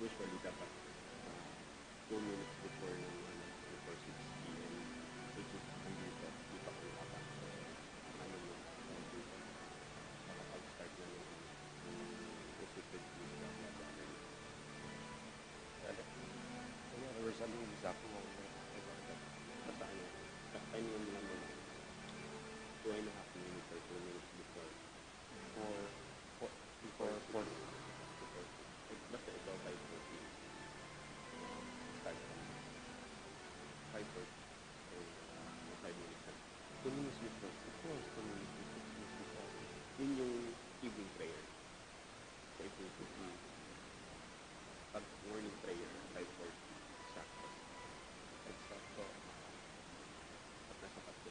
usually dapat 2 minutes before yung before 6 p.m. which is dito ako nakapasok. Ano mo, dito. Nakapag-start na ng assisted visa blah blah blah. Kaya sabi ng visa ko basta ano, time mo lang mga 2.5 minutes or 2 minutes before basta ito 5:40 start from 5:40 so 5 minutes na 2 minutes before 6 minutes 2 minutes before yun yung evening prayer so ito yung pag morning prayer 5:40 sakto at nasa pato.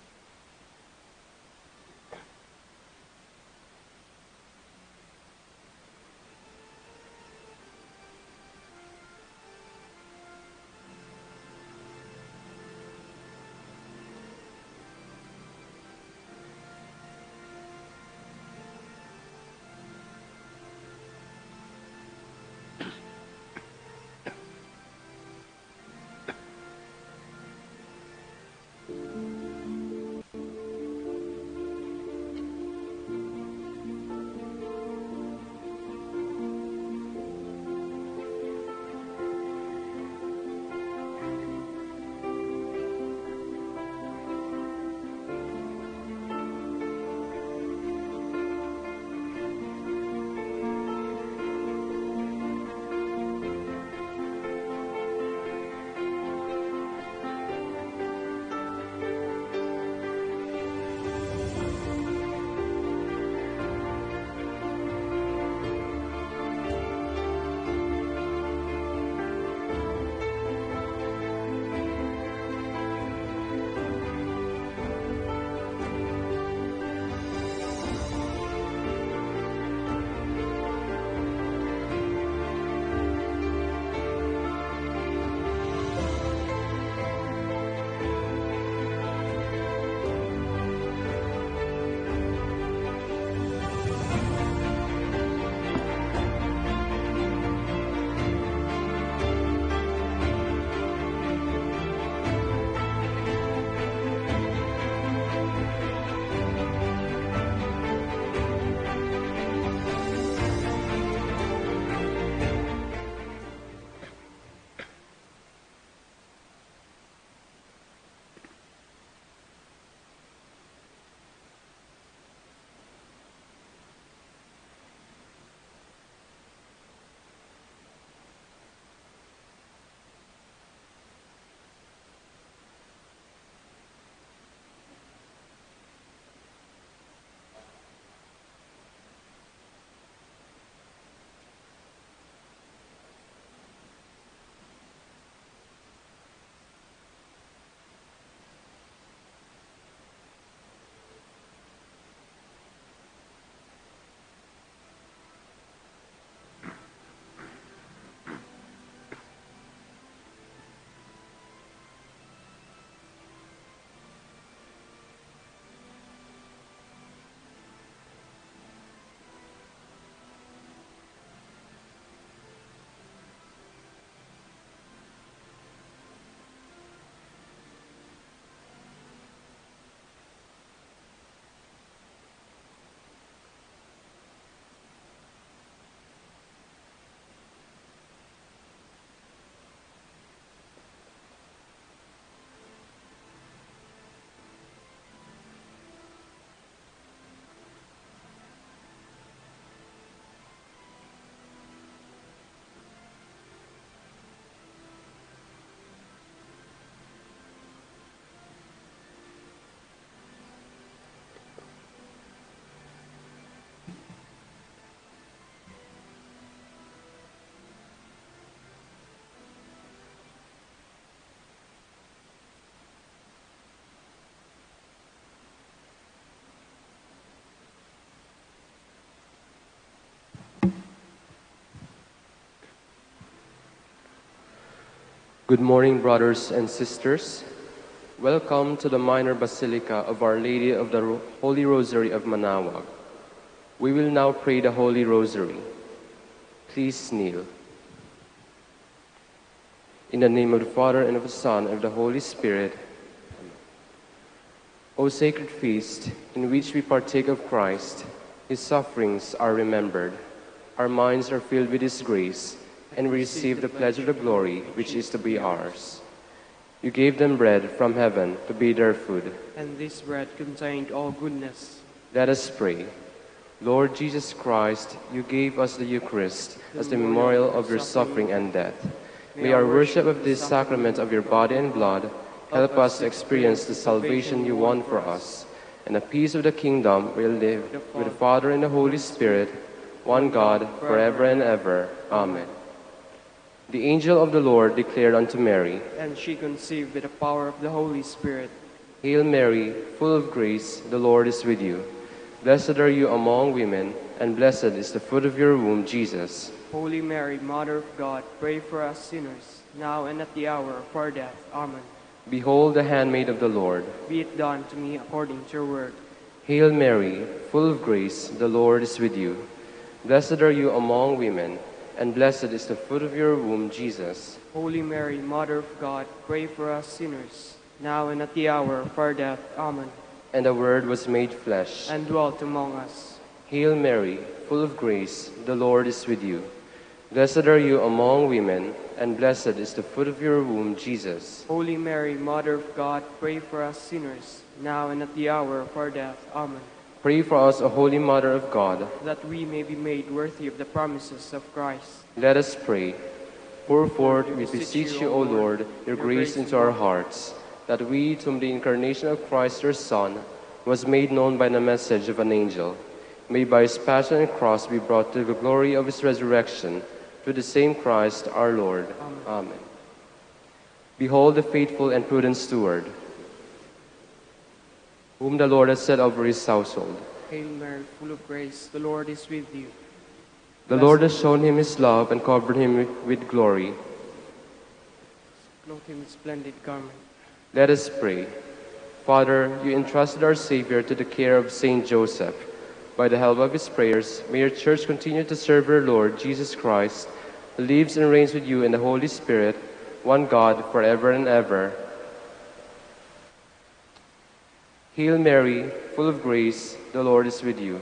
Good morning, brothers and sisters. Welcome to the minor Basilica of Our Lady of the Holy Rosary of Manaoag. We will now pray the Holy Rosary. Please kneel. In the name of the Father, and of the Son, and of the Holy Spirit. O sacred feast, in which we partake of Christ, his sufferings are remembered. Our minds are filled with his grace, and we receive the pledge of the glory which is to be ours. You gave them bread from heaven to be their food. And this bread contained all goodness. Let us pray. Lord Jesus Christ, you gave us the Eucharist as the memorial of your suffering and death. May our worship of this sacrament of your body and blood help us to experience the salvation you won for us, and the peace of the kingdom will live with the Father and the Holy Spirit, one God, forever and ever. Amen. The angel of the Lord declared unto Mary, And she conceived with the power of the Holy Spirit. Hail Mary, full of grace, the Lord is with you. Blessed are you among women, and blessed is the fruit of your womb, Jesus. Holy Mary, Mother of God, pray for us sinners, now and at the hour of our death. Amen. Behold the handmaid of the Lord. Be it done to me according to your word. Hail Mary, full of grace, the Lord is with you. Blessed are you among women, and blessed is the fruit of your womb, Jesus. Holy Mary, Mother of God, pray for us sinners, now and at the hour of our death. Amen. And the Word was made flesh, and dwelt among us. Hail Mary, full of grace, the Lord is with you. Blessed are you among women, and blessed is the fruit of your womb, Jesus. Holy Mary, Mother of God, pray for us sinners, now and at the hour of our death. Amen. Pray for us, O Holy Mother of God, that we may be made worthy of the promises of Christ. Let us pray. Pour forth, we beseech you, O Lord, your grace into our hearts, that we, to whom the incarnation of Christ your Son was made known by the message of an angel, may by his passion and cross be brought to the glory of his resurrection, through the same Christ our Lord. Amen. Amen. Behold the faithful and prudent steward, whom the Lord has set over his household. Hail Mary, full of grace, the Lord is with you. The Lord has shown him his love and covered him with glory. Clothe him in splendid garment. Let us pray. Father, you entrusted our Savior to the care of Saint Joseph. By the help of his prayers, may your church continue to serve our Lord Jesus Christ, who lives and reigns with you in the Holy Spirit, one God, forever and ever. Hail Mary, full of grace, the Lord is with you.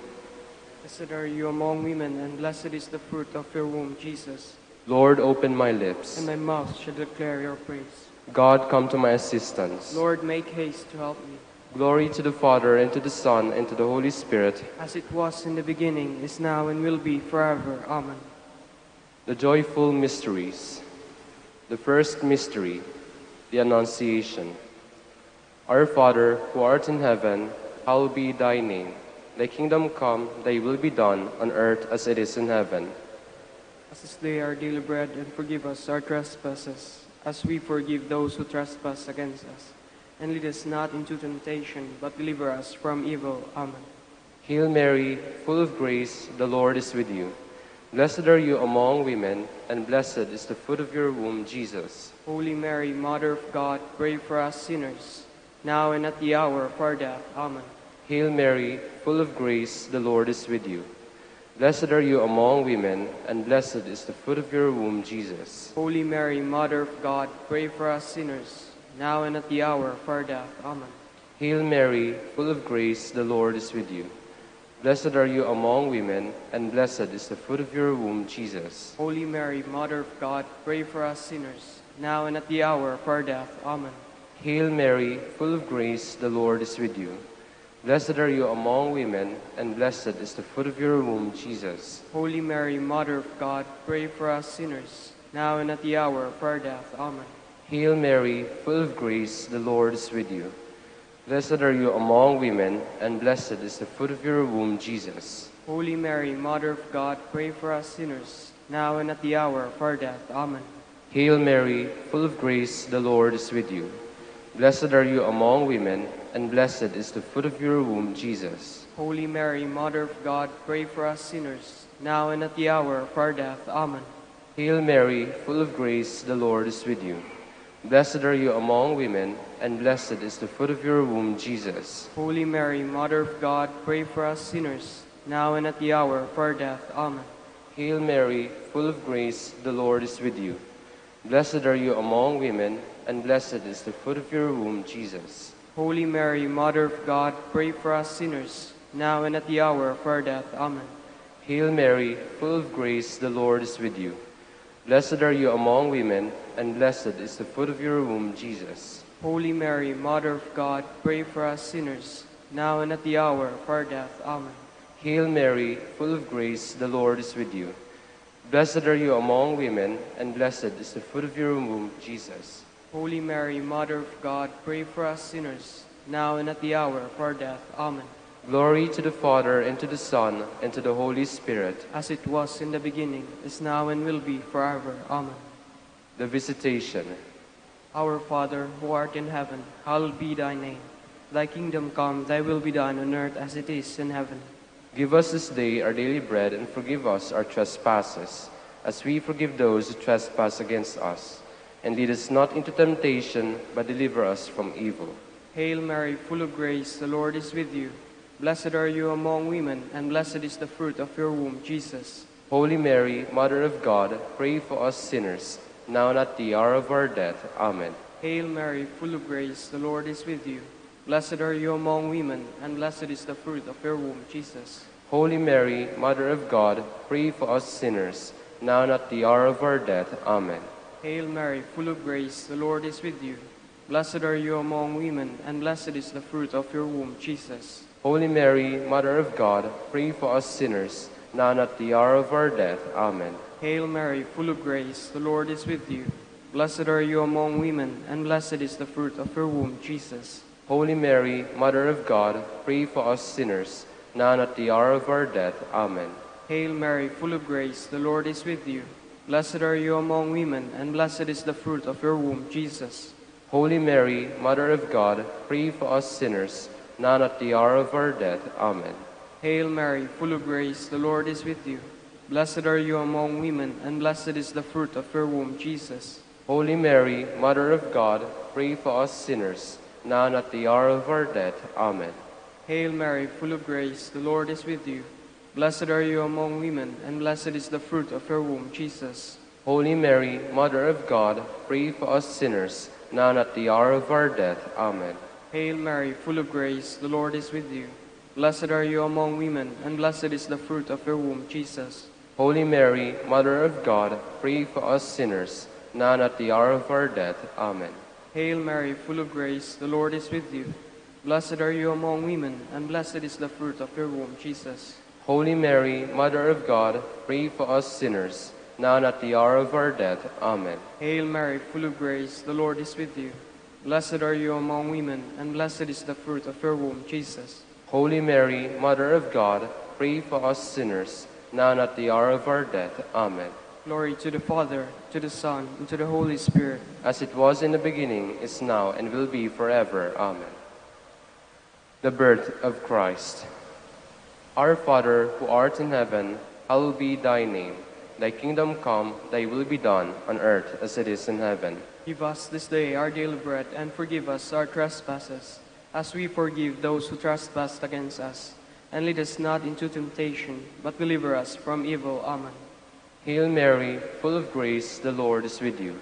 Blessed are you among women, and blessed is the fruit of your womb, Jesus. Lord, open my lips, and my mouth shall declare your praise. God, come to my assistance. Lord, make haste to help me. Glory to the Father, and to the Son, and to the Holy Spirit. As it was in the beginning, is now, and will be forever. Amen. The joyful mysteries. The first mystery, the Annunciation. Our Father, who art in heaven, hallowed be thy name. Thy kingdom come, thy will be done, on earth as it is in heaven. As this day our daily bread, and forgive us our trespasses, as we forgive those who trespass against us. And lead us not into temptation, but deliver us from evil. Amen. Hail Mary, full of grace, the Lord is with you. Blessed are you among women, and blessed is the fruit of your womb, Jesus. Holy Mary, Mother of God, pray for us sinners, now and at the hour of our death. Amen. Hail Mary, full of grace, the Lord is with you. Blessed are you among women, and blessed is the fruit of your womb, Jesus. Holy Mary, Mother of God, pray for us sinners, now and at the hour of our death. Amen. Hail Mary, full of grace, the Lord is with you. Blessed are you among women, and blessed is the fruit of your womb, Jesus. Holy Mary, Mother of God, pray for us sinners, now and at the hour of our death. Amen. Hail Mary, full of grace, the Lord is with you. Blessed are you among women, and blessed is the fruit of your womb, Jesus. Holy Mary, Mother of God, pray for us sinners, now and at the hour of our death. Amen. Hail Mary, full of grace, the Lord is with you. Blessed are you among women, and blessed is the fruit of your womb, Jesus. Holy Mary, Mother of God, pray for us sinners, now and at the hour of our death. Amen. Hail Mary, full of grace, the Lord is with you. Blessed are you among women, and blessed is the fruit of your womb, Jesus. Holy Mary, Mother of God, pray for us sinners, now and at the hour of our death. Amen. Hail Mary, full of grace, the Lord is with you. Blessed are you among women, and blessed is the fruit of your womb, Jesus. Holy Mary, Mother of God, pray for us sinners, now and at the hour of our death. Amen. Hail Mary, full of grace, the Lord is with you. Blessed are you among women, and blessed is the fruit of your womb, Jesus. Holy Mary, Mother of God, pray for us sinners, now and at the hour of our death. Amen. Hail Mary, full of grace, the Lord is with you. Blessed are you among women, and blessed is the fruit of your womb, Jesus. Holy Mary, Mother of God, pray for us sinners, now and at the hour of our death. Amen. Hail Mary, full of grace, the Lord is with you. Blessed are you among women, and blessed is the fruit of your womb, Jesus. Holy Mary, Mother of God, pray for us sinners, now and at the hour of our death. Amen. Glory to the Father, and to the Son, and to the Holy Spirit. As it was in the beginning, is now, and will be forever. Amen. The Visitation. Our Father, who art in heaven, hallowed be thy name. Thy kingdom come, thy will be done on earth as it is in heaven. Give us this day our daily bread, and forgive us our trespasses, as we forgive those who trespass against us. And lead us not into temptation, but deliver us from evil. Hail Mary, full of grace, the Lord is with you. Blessed are you among women, and blessed is the fruit of your womb, Jesus. Holy Mary, Mother of God, pray for us sinners, now and at the hour of our death. Amen. Hail Mary, full of grace, the Lord is with you. Blessed are you among women, and blessed is the fruit of your womb, Jesus. Holy Mary, Mother of God, pray for us sinners, now and at the hour of our death. Amen. Hail Mary, full of grace, the Lord is with you. Blessed are you among women, and blessed is the fruit of your womb, Jesus. Holy Mary, Mother of God, pray for us sinners, now and at the hour of our death. Amen. Hail Mary, full of grace, the Lord is with you. Blessed are you among women, and blessed is the fruit of your womb, Jesus. Holy Mary, Mother of God, pray for us sinners, now and at the hour of our death. Amen. Hail Mary, full of grace, the Lord is with you. Blessed are you among women, and blessed is the fruit of your womb, Jesus. Holy Mary, Mother of God, pray for us sinners, now and at the hour of our death. Amen. Hail Mary, full of grace, the Lord is with you. Blessed are you among women, and blessed is the fruit of your womb, Jesus. Holy Mary, Mother of God, pray for us sinners, now and at the hour of our death. Amen. Hail Mary, full of grace, the Lord is with you. Blessed are you among women, and blessed is the fruit of your womb, Jesus. Holy Mary, Mother of God, pray for us sinners, now and at the hour of our death. Amen. Hail Mary, full of grace, the Lord is with you. Blessed are you among women, and blessed is the fruit of your womb, Jesus. Holy Mary, Mother of God, pray for us sinners, now and at the hour of our death. Amen. Hail Mary, full of grace, the Lord is with you. Blessed are you among women, and blessed is the fruit of your womb, Jesus. Holy Mary, Mother of God, pray for us sinners, now and at the hour of our death. Amen. Hail Mary, full of grace, the Lord is with you. Blessed are you among women, and blessed is the fruit of your womb, Jesus. Holy Mary, Mother of God, pray for us sinners, now and at the hour of our death. Amen. Glory to the Father, to the Son, and to the Holy Spirit. As it was in the beginning, is now, and will be forever. Amen. The birth of Christ. Our Father, who art in heaven, hallowed be thy name. Thy kingdom come, thy will be done, on earth as it is in heaven. Give us this day our daily bread, and forgive us our trespasses, as we forgive those who trespass against us. And lead us not into temptation, but deliver us from evil. Amen. Hail Mary, full of grace, the Lord is with you.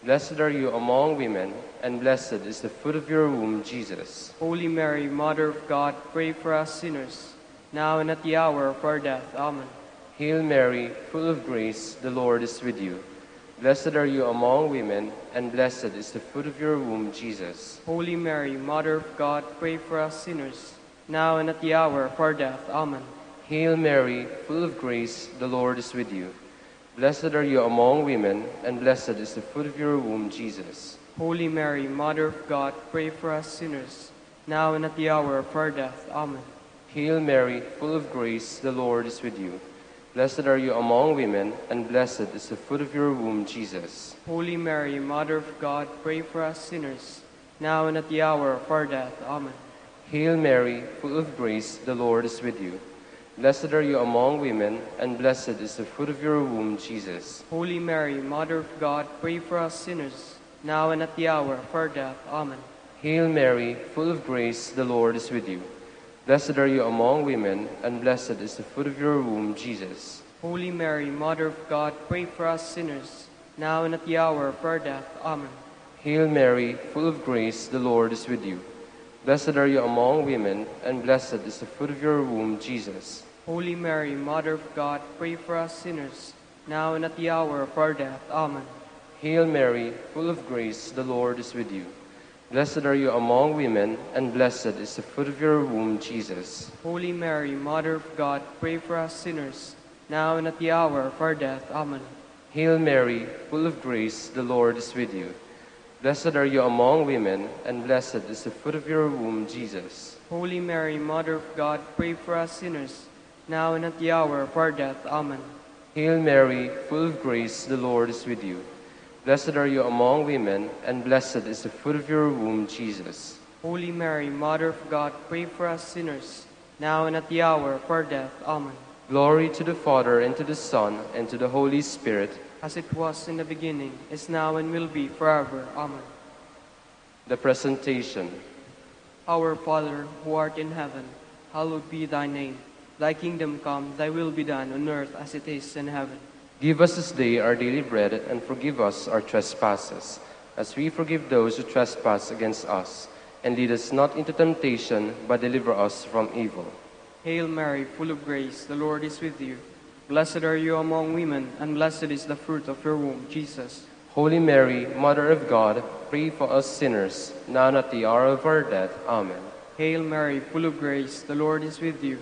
Blessed are you among women, and blessed is the fruit of your womb, Jesus. Holy Mary, Mother of God, pray for us sinners, now and at the hour of our death. Amen. Hail Mary, full of grace, the Lord is with you. Blessed are you among women, and blessed is the fruit of your womb, Jesus. Holy Mary, Mother of God, pray for us sinners, now and at the hour of our death. Amen. Hail Mary, full of grace, the Lord is with you. Blessed are you among women, and blessed is the fruit of your womb, Jesus. Holy Mary, Mother of God, pray for us sinners, now and at the hour of our death. Amen. Hail Mary, full of grace, the Lord is with you. Blessed are you among women, and blessed is the fruit of your womb, Jesus. Holy Mary, Mother of God, pray for us sinners, now and at the hour of our death. Amen. Hail Mary, full of grace, the Lord is with you. Blessed are you among women, and blessed is the fruit of your womb, Jesus. Holy Mary, Mother of God, pray for us sinners, now and at the hour of our death. Amen. Hail Mary, full of grace, the Lord is with you. Blessed are you among women, and blessed is the fruit of your womb, Jesus. Holy Mary, Mother of God, pray for us sinners, now and at the hour of our death. Amen. Hail Mary, full of grace, the Lord is with you. Blessed are you among women, and blessed is the fruit of your womb, Jesus. Holy Mary, Mother of God, pray for us sinners, now and at the hour of our death. Amen. Hail Mary, full of grace, the Lord is with you. Blessed are you among women, and blessed is the fruit of your womb, Jesus. Holy Mary, Mother of God, pray for us sinners, now and at the hour of our death. Amen. Hail Mary, full of grace, the Lord is with you. Blessed are you among women, and blessed is the fruit of your womb, Jesus. Holy Mary, Mother of God, pray for us sinners, now and at the hour of our death. Amen. Hail Mary, full of grace, the Lord is with you. Blessed are you among women, and blessed is the fruit of your womb, Jesus. Holy Mary, Mother of God, pray for us sinners, now and at the hour of our death. Amen. Glory to the Father, and to the Son, and to the Holy Spirit, as it was in the beginning, is now, and will be forever. Amen. The Presentation. Our Father, who art in heaven, hallowed be thy name. Thy kingdom come, thy will be done on earth as it is in heaven. Give us this day our daily bread, and forgive us our trespasses, as we forgive those who trespass against us. And lead us not into temptation, but deliver us from evil. Hail Mary, full of grace, the Lord is with you. Blessed are you among women, and blessed is the fruit of your womb, Jesus. Holy Mary, Mother of God, pray for us sinners, now and at the hour of our death. Amen. Hail Mary, full of grace, the Lord is with you.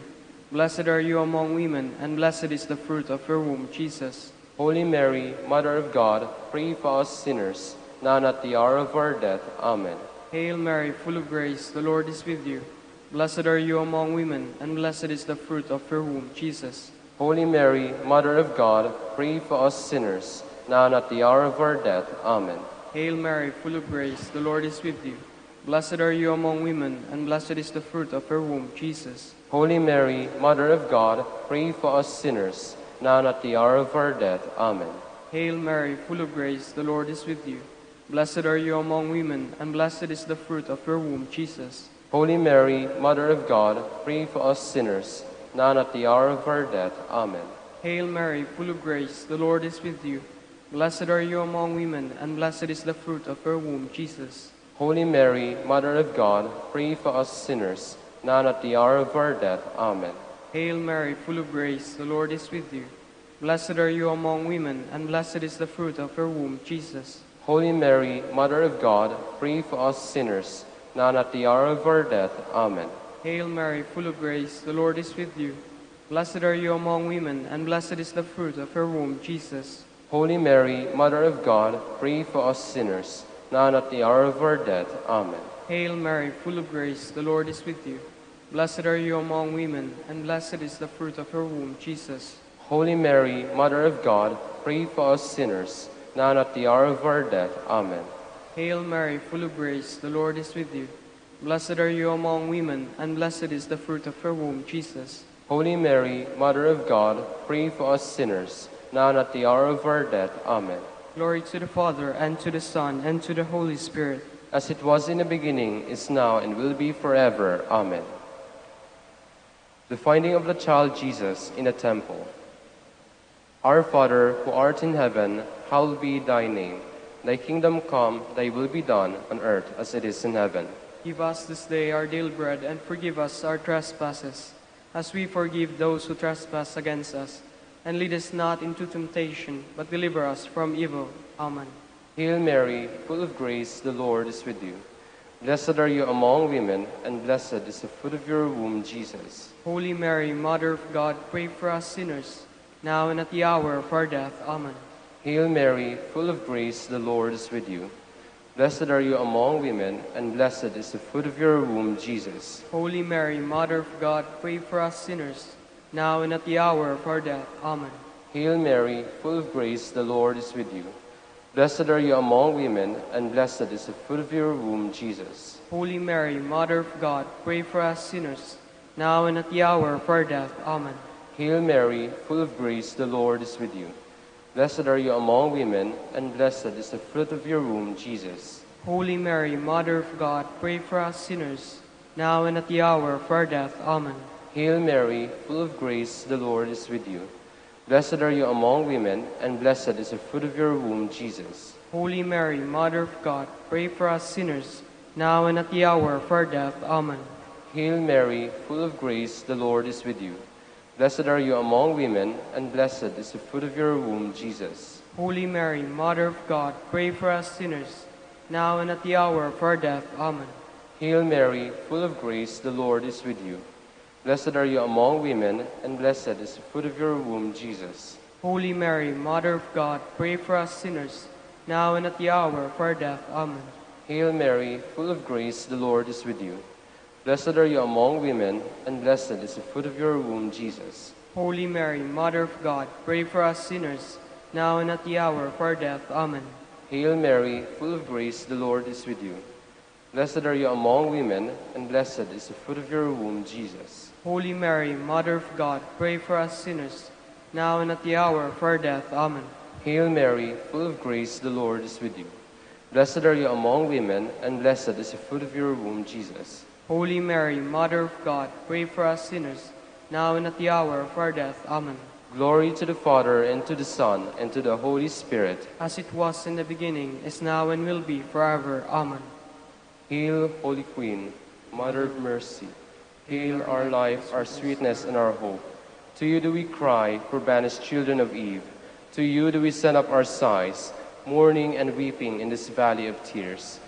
Blessed are you among women, and blessed is the fruit of your womb, Jesus. Holy Mary, Mother of God, pray for us sinners, now and at the hour of our death. Amen. Hail Mary, full of grace, the Lord is with you. Blessed are you among women, and blessed is the fruit of your womb, Jesus. Holy Mary, Mother of God, pray for us sinners, now and at the hour of our death. Amen. Hail Mary, full of grace, the Lord is with you. Blessed are you among women, and blessed is the fruit of your womb, Jesus. Holy Mary, Mother of God, pray for us sinners, now and at the hour of our death. Amen. Hail Mary, full of grace, the Lord is with you. Blessed are you among women, and blessed is the fruit of your womb, Jesus. Holy Mary, Mother of God, pray for us sinners, now and at the hour of our death. Amen. Hail Mary, full of grace, the Lord is with you. Blessed are you among women, and blessed is the fruit of your womb, Jesus. Holy Mary, Mother of God, pray for us sinners, now and at the hour of our death. Amen. Hail Mary, full of grace, the Lord is with you. Blessed are you among women, and blessed is the fruit of your womb, Jesus. Holy Mary, Mother of God, pray for us sinners, now and at the hour of our death. Amen. Hail Mary, full of grace, the Lord is with you. Blessed are you among women, and blessed is the fruit of your womb, Jesus. Holy Mary, Mother of God, pray for us sinners, now and at the hour of our death. Amen. Hail Mary, full of grace, the Lord is with you. Blessed are you among women, and blessed is the fruit of your womb, Jesus. Holy Mary, Mother of God, pray for us sinners, now and at the hour of our death. Amen. Hail Mary, full of grace, the Lord is with you. Blessed are you among women, and blessed is the fruit of your womb, Jesus. Holy Mary, Mother of God, pray for us sinners, now and at the hour of our death. Amen. Glory to the Father, and to the Son, and to the Holy Spirit. As it was in the beginning, is now, and will be forever. Amen. The finding of the child Jesus in the temple. Our Father, who art in heaven, hallowed be thy name. Thy kingdom come, thy will be done, on earth as it is in heaven. Give us this day our daily bread, and forgive us our trespasses, as we forgive those who trespass against us. And lead us not into temptation, but deliver us from evil. Amen. Hail Mary, full of grace, the Lord is with you. Blessed are you among women, and blessed is the fruit of your womb, Jesus. Holy Mary, Mother of God, pray for us sinners, now and at the hour of our death. Amen. Hail Mary, full of grace, the Lord is with you. Blessed are you among women, and blessed is the fruit of your womb, Jesus. Holy Mary, Mother of God, pray for us sinners, now and at the hour of our death. Amen. Hail Mary, full of grace, the Lord is with you. Blessed are you among women, and blessed is the fruit of your womb, Jesus. Holy Mary, Mother of God, pray for us sinners, now and at the hour of our death. Amen. Hail Mary, full of grace, the Lord is with you. Blessed are you among women, and blessed is the fruit of your womb, Jesus. Holy Mary, Mother of God, pray for us sinners, now and at the hour of our death. Amen. Hail Mary, full of grace, the Lord is with you. Blessed are you among women, and blessed is the fruit of your womb, Jesus. Holy Mary, Mother of God, pray for us sinners, now and at the hour of our death. Amen. Hail Mary, full of grace, the Lord is with you. Blessed are you among women, and blessed is the fruit of your womb, Jesus. Holy Mary, Mother of God, pray for us sinners, now and at the hour of our death. Amen. Hail Mary, full of grace, the Lord is with you. Blessed are you among women, and blessed is the fruit of your womb, Jesus. Holy Mary, Mother of God, pray for us sinners, now and at the hour of our death. Amen. Hail Mary, full of grace, the Lord is with you. Blessed are you among women, and blessed is the fruit of your womb, Jesus. Holy Mary, Mother of God, pray for us sinners, now and at the hour of our death. Amen. Hail Mary, full of grace, the Lord is with you. Blessed are you among women, and blessed is the fruit of your womb, Jesus. Holy Mary, Mother of God, pray for us sinners, now and at the hour of our death. Amen. Hail Mary, full of grace, the Lord is with you. Blessed are you among women, and blessed is the fruit of your womb, Jesus. Holy Mary, Mother of God, pray for us sinners, now and at the hour of our death. Amen. Glory to the Father, and to the Son, and to the Holy Spirit. As it was in the beginning, is now, and will be forever. Amen. Hail, Holy Queen, Mother of Mercy. Hail our life, our sweetness, and our hope. To you do we cry, poor banished children of Eve. To you do we send up our sighs, mourning and weeping in this valley of tears.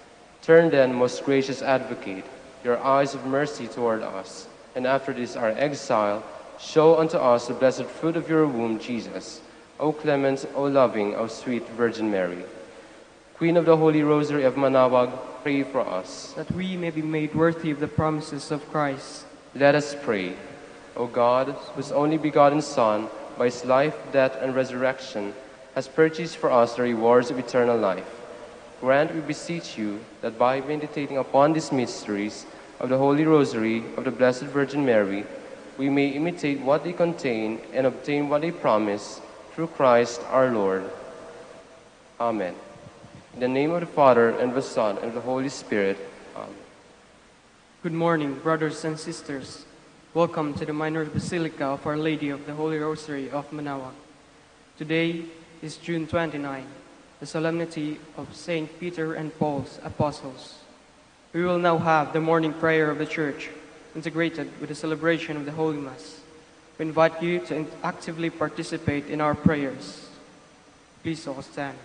Turn then, most gracious Advocate, your eyes of mercy toward us, and after this our exile, show unto us the blessed fruit of your womb, Jesus. O clement, O loving, O sweet Virgin Mary. Queen of the Holy Rosary of Manaoag, pray for us. That we may be made worthy of the promises of Christ. Let us pray. O God, whose only begotten Son, by his life, death, and resurrection, has purchased for us the rewards of eternal life, grant, we beseech you, that by meditating upon these mysteries of the Holy Rosary of the Blessed Virgin Mary, we may imitate what they contain and obtain what they promise, through Christ our Lord. Amen. In the name of the Father, and of the Son, and of the Holy Spirit. Amen. Good morning, brothers and sisters. Welcome to the Minor Basilica of Our Lady of the Holy Rosary of Manaoag. Today is June 29, the solemnity of St. Peter and Paul's Apostles. We will now have the morning prayer of the Church, integrated with the celebration of the Holy Mass. We invite you to actively participate in our prayers. Please all stand.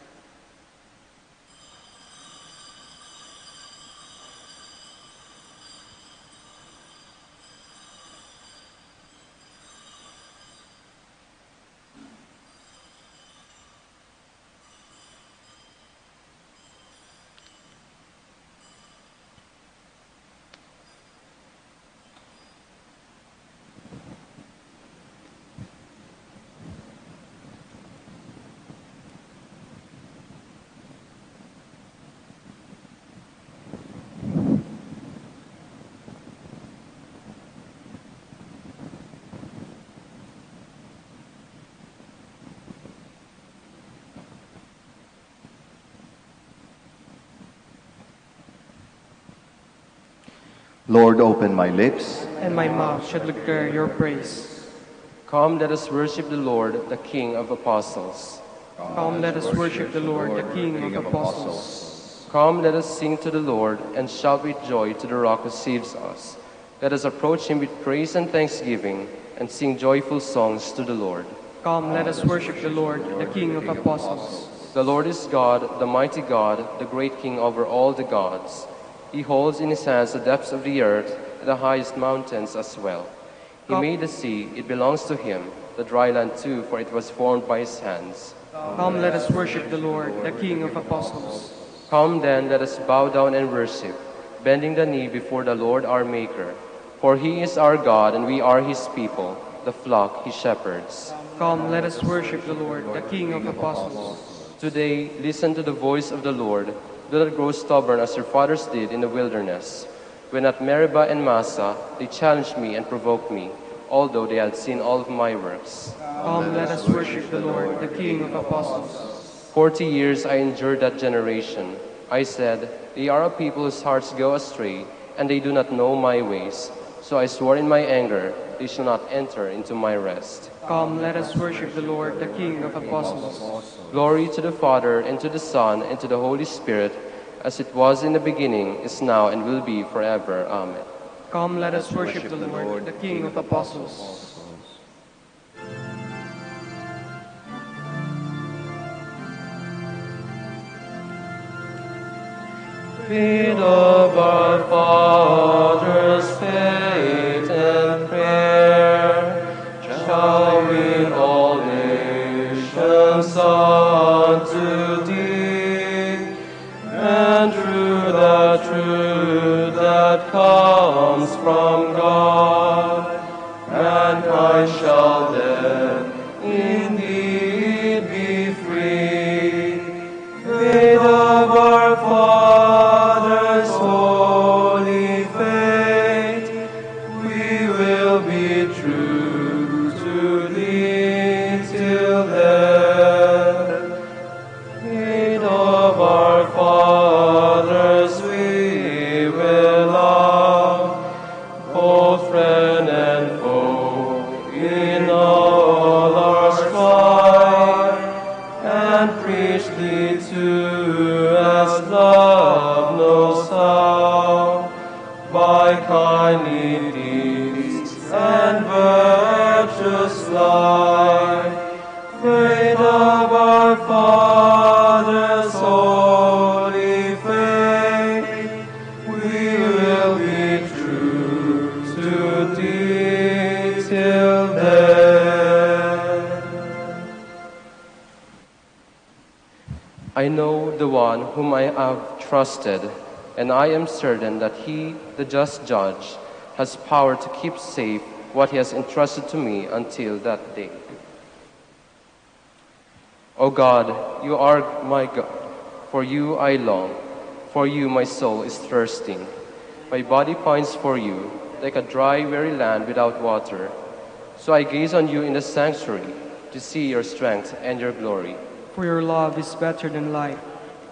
Lord, open my lips, And my mouth shall declare your praise. Come, let us worship the Lord, the King of Apostles. Come, let us worship the Lord, the King of Apostles. Come, let us sing to the Lord, and shout with joy to the Rock who saves us. Let us approach him with praise and thanksgiving, and sing joyful songs to the Lord. Come, let us worship the Lord, the King of Apostles. The Lord is God, the mighty God, the great King over all the gods. He holds in his hands the depths of the earth, and the highest mountains as well. He made the sea, it belongs to him, the dry land too, for it was formed by his hands. Come, let us worship the Lord, the King of Apostles. Come then, let us bow down and worship, bending the knee before the Lord our Maker. For he is our God, and we are his people, the flock he shepherds. Come, let us worship the Lord, the King of Apostles. Today, listen to the voice of the Lord. Do not grow stubborn as your fathers did in the wilderness. When at Meribah and Massa, they challenged me and provoked me, although they had seen all of my works. Come, let us worship the Lord, the King of Apostles. 40 years I endured that generation. I said, they are a people whose hearts go astray, and they do not know my ways. So I swore in my anger, they shall not enter into my rest. Come, let us worship the Lord, the King of apostles. Glory to the Father, and to the Son, and to the Holy Spirit, as it was in the beginning, is now, and will be forever. Amen. Come, let us worship the Lord, the King of apostles. Feet of our fathers' faith and prayer, shall win all nations unto thee, and through the truth that comes from God, mankind shall then indeed be free. Faith of our fathers' holy faith, we will be true to thee till then. Faith of our fathers we will love, both friend and foe, in all our strife, and preach thee to as love knows how, by kindly deeds and virtuous life. Faith of our fathers' holy faith, we will be true to thee till then. I know the one whom I have trusted, and I am certain that he, the just judge, has power to keep safe what he has entrusted to me until that day. O God, you are my God. For you I long. For you my soul is thirsting. My body pines for you, like a dry, weary land without water. So I gaze on you in the sanctuary, to see your strength and your glory. For your love is better than life.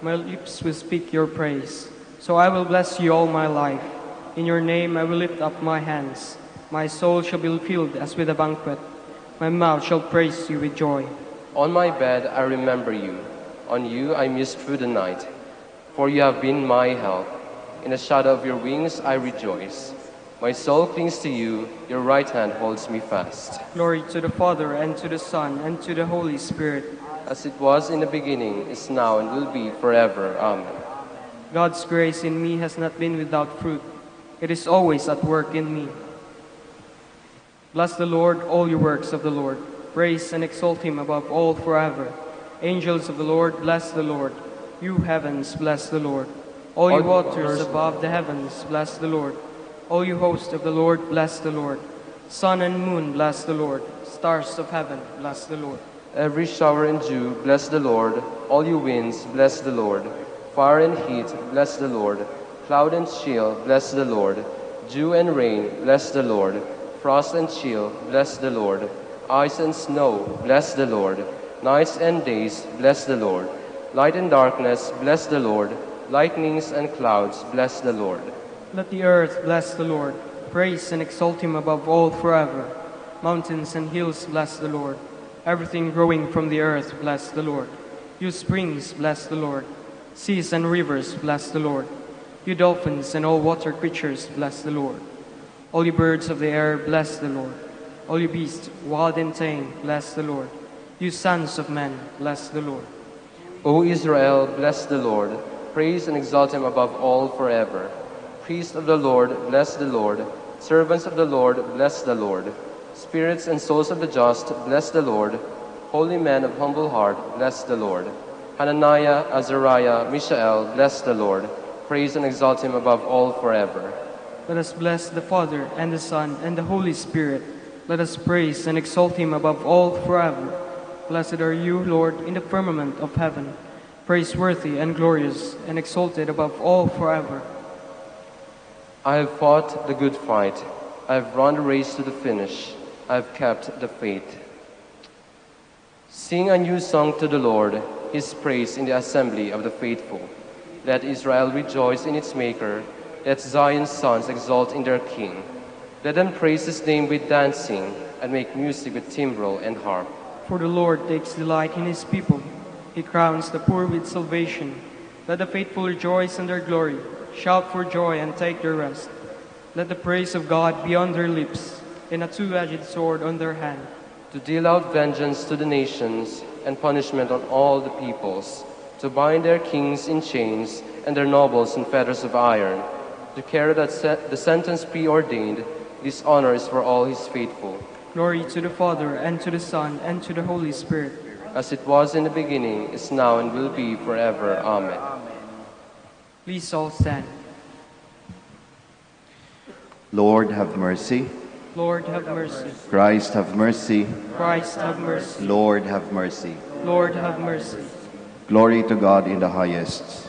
My lips will speak your praise. So I will bless you all my life. In your name I will lift up my hands. My soul shall be filled as with a banquet. My mouth shall praise you with joy. On my bed I remember you. On you I muse through the night. For you have been my help. In the shadow of your wings I rejoice. My soul clings to you. Your right hand holds me fast. Glory to the Father, and to the Son, and to the Holy Spirit. As it was in the beginning, is now, and will be forever. Amen. God's grace in me has not been without fruit. It is always at work in me. Bless the Lord, all you works of the Lord. Praise and exalt him above all forever. Angels of the Lord, bless the Lord. You heavens, bless the Lord. All you waters above the heavens, bless the Lord. All you hosts of the Lord, bless the Lord. Sun and moon, bless the Lord. Stars of heaven, bless the Lord. Every shower and dew, bless the Lord. All you winds, bless the Lord. Fire and heat, bless the Lord. Cloud and chill, bless the Lord. Dew and rain, bless the Lord. Frost and chill, bless the Lord. Ice and snow, bless the Lord. Nights and days, bless the Lord. Light and darkness, bless the Lord. Lightnings and clouds, bless the Lord. Let the earth bless the Lord. Praise and exalt him above all forever. Mountains and hills, bless the Lord. Everything growing from the earth, bless the Lord. You springs, bless the Lord. Seas and rivers, bless the Lord. You dolphins and all water creatures, bless the Lord. All you birds of the air, bless the Lord. All you beasts, wild and tame, bless the Lord. You sons of men, bless the Lord. O Israel, bless the Lord. Praise and exalt him above all forever. Priests of the Lord, bless the Lord. Servants of the Lord, bless the Lord. Spirits and souls of the just, bless the Lord. Holy men of humble heart, bless the Lord. Hananiah, Azariah, Mishael, bless the Lord. Praise and exalt him above all forever. Let us bless the Father, and the Son, and the Holy Spirit. Let us praise and exalt him above all forever. Blessed are you, Lord, in the firmament of heaven, praiseworthy and glorious, and exalted above all forever. I have fought the good fight. I have run the race to the finish. I have kept the faith. Sing a new song to the Lord, his praise in the assembly of the faithful. Let Israel rejoice in its Maker. Let Zion's sons exult in their King. Let them praise his name with dancing, and make music with timbrel and harp. For the Lord takes delight in his people. He crowns the poor with salvation. Let the faithful rejoice in their glory, shout for joy and take their rest. Let the praise of God be on their lips, and a two-edged sword on their hand. To deal out vengeance to the nations, and punishment on all the peoples. To bind their kings in chains, and their nobles in fetters of iron. To carry the sentence preordained. This honor is for all his faithful. Glory to the Father, and to the Son, and to the Holy Spirit. As it was in the beginning, is now, and will be forever. Amen. Please all stand. Lord, have mercy. Lord, have mercy. Christ, have mercy. Christ, have mercy. Lord, have mercy. Lord, have mercy. Glory to God in the highest.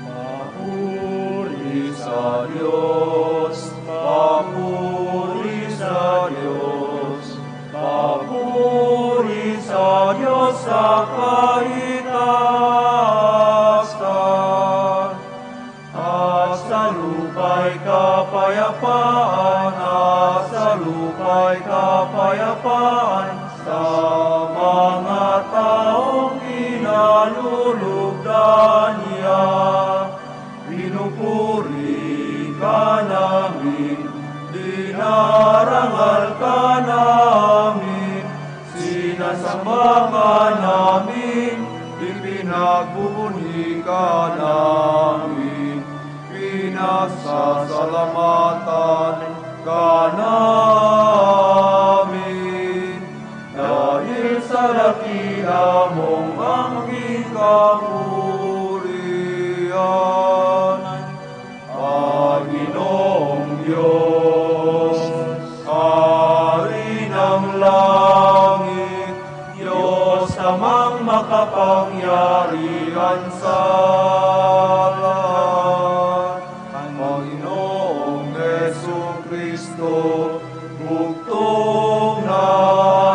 Papuri sa Diyos, papuri sa Diyos, papuri sa Diyos sa kaitaasan, at sa lupa'y kapayapaan, at sa lupa'y kapayapaan, sa mga taong kinalulugdan niya. Pinupuri ka namin, dinarangal ka namin, sinasamba ka namin, ipinagbubuni ka namin, pinasasalamatan ka namin. Dahil sa dakila mong angking kapurihan, Panginoong Diyos, Hari ng langit, Diyos namang makapangyarihan sa lahat, Panginoong Jesucristo, bugtong na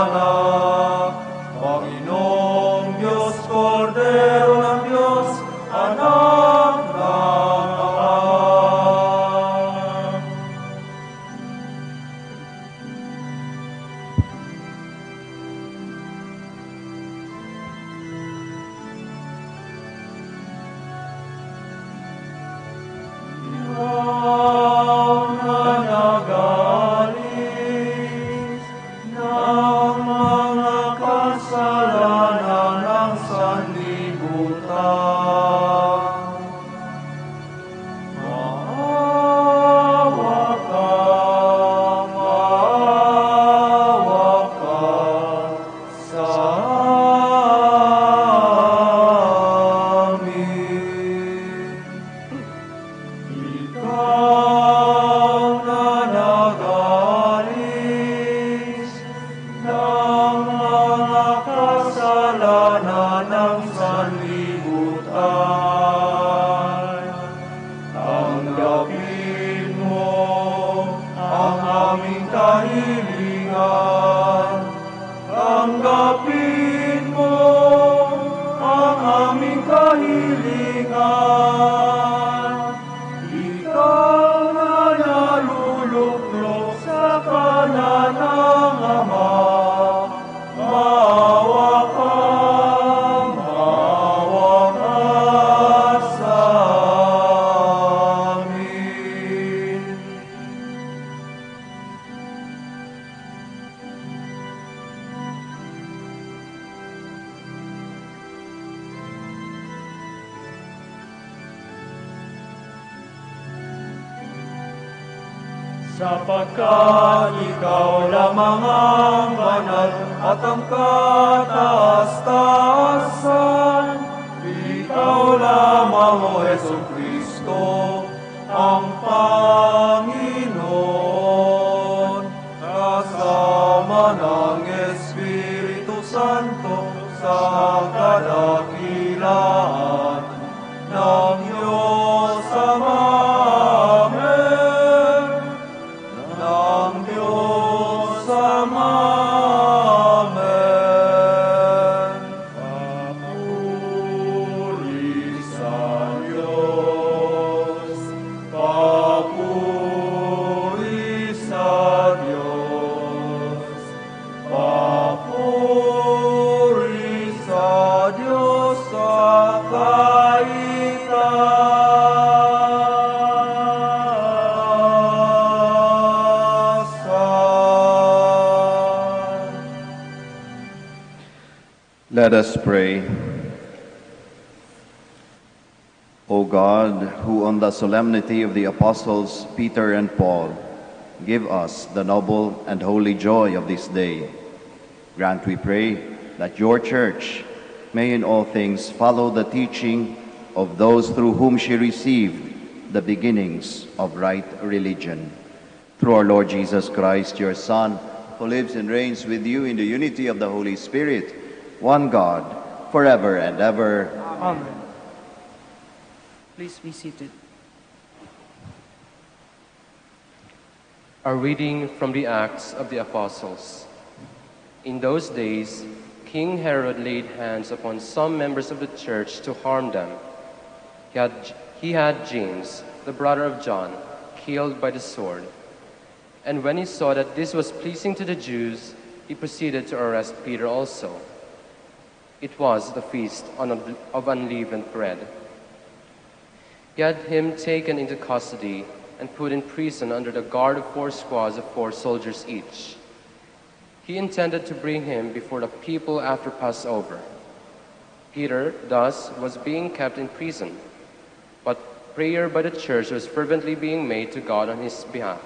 anak, Panginoong Diyos, Kordero ng Diyos, anak ng Ama. Ikaw na nagalis ng mga kasalanan ng sanlibutan. Maawa ka sa amin. Ikaw na nagalis ng mga kasalanan ng sanlibutan. Tanggapin mo ang aming kahilingan. Tanggapin mo ang aming kahilingan. Ikaw na naluluklok sa kanan ng Ama, maawa ka sa amin. Sapagkat ikaw lamang ang banal at ang kataas-taasan, ikaw lamang, O Jesucristo, ang Panginoon, kasama ng Espiritu Santo sa kadakilaan ng Diyos Ama. Amen. Ng Diyos Ama. Amen. Papuri Let us pray. O God, who on the solemnity of the apostles Peter and Paul give us the noble and holy joy of this day, grant, we pray, that your church may in all things follow the teaching of those through whom she received the beginnings of right religion. Through our Lord Jesus Christ, your Son, who lives and reigns with you in the unity of the Holy Spirit, one God, forever and ever. Amen. Please be seated. A reading from the Acts of the Apostles. In those days, King Herod laid hands upon some members of the church to harm them. He had James, the brother of John, killed by the sword. And when he saw that this was pleasing to the Jews, he proceeded to arrest Peter also. It was the feast of unleavened bread. He had him taken into custody and put in prison under the guard of 4 squads of 4 soldiers each. He intended to bring him before the people after Passover. Peter, thus, was being kept in prison, but prayer by the church was fervently being made to God on his behalf.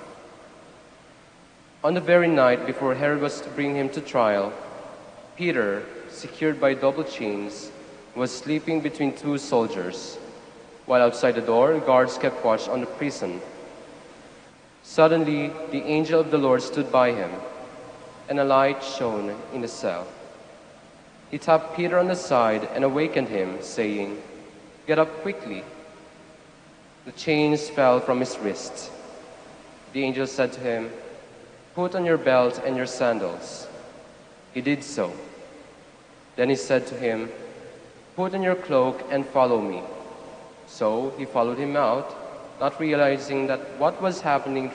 On the very night before Herod was to bring him to trial, Peter, secured by double chains, was sleeping between 2 soldiers, while outside the door guards kept watch on the prison. Suddenly, the angel of the Lord stood by him, and a light shone in the cell. He tapped Peter on the side and awakened him, saying, "Get up quickly." The chains fell from his wrists. The angel said to him, "Put on your belt and your sandals." He did so. Then he said to him, "Put on your cloak and follow me." So he followed him out, not realizing that what was happening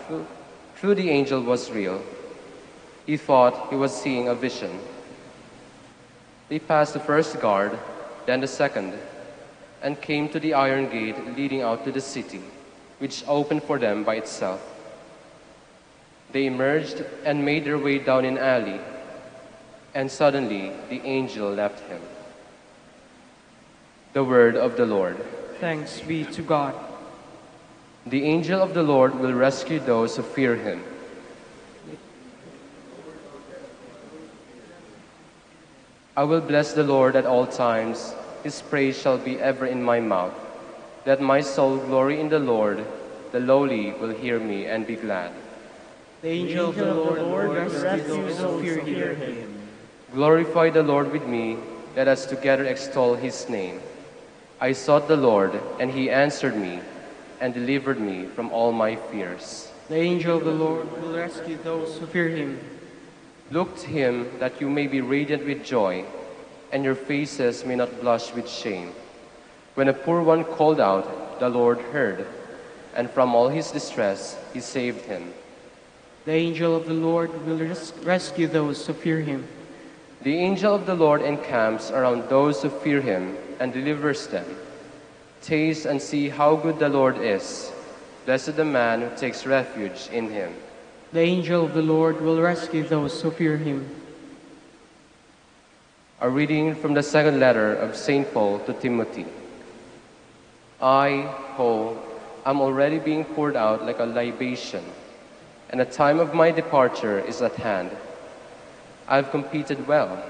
through the angel was real. He thought he was seeing a vision. They passed the first guard, then the second, and came to the iron gate leading out to the city, which opened for them by itself. They emerged and made their way down an alley, and suddenly the angel left him. The word of the Lord. Thanks be to God. The angel of the Lord will rescue those who fear him. I will bless the Lord at all times. His praise shall be ever in my mouth. Let my soul glory in the Lord. The lowly will hear me and be glad. The angel of the Lord will rescue those who fear him. Glorify the Lord with me. Let us together extol his name. I sought the Lord, and he answered me and delivered me from all my fears. The angel of the Lord will rescue those who fear him. Look to him that you may be radiant with joy, and your faces may not blush with shame. When a poor one called out, the Lord heard, and from all his distress he saved him. The angel of the Lord will rescue those who fear him. The angel of the Lord encamps around those who fear him and delivers them. Taste and see how good the Lord is. Blessed the man who takes refuge in him. The angel of the Lord will rescue those who fear him. A reading from the second letter of St. Paul to Timothy. I, Paul, am already being poured out like a libation, and the time of my departure is at hand. I have competed well.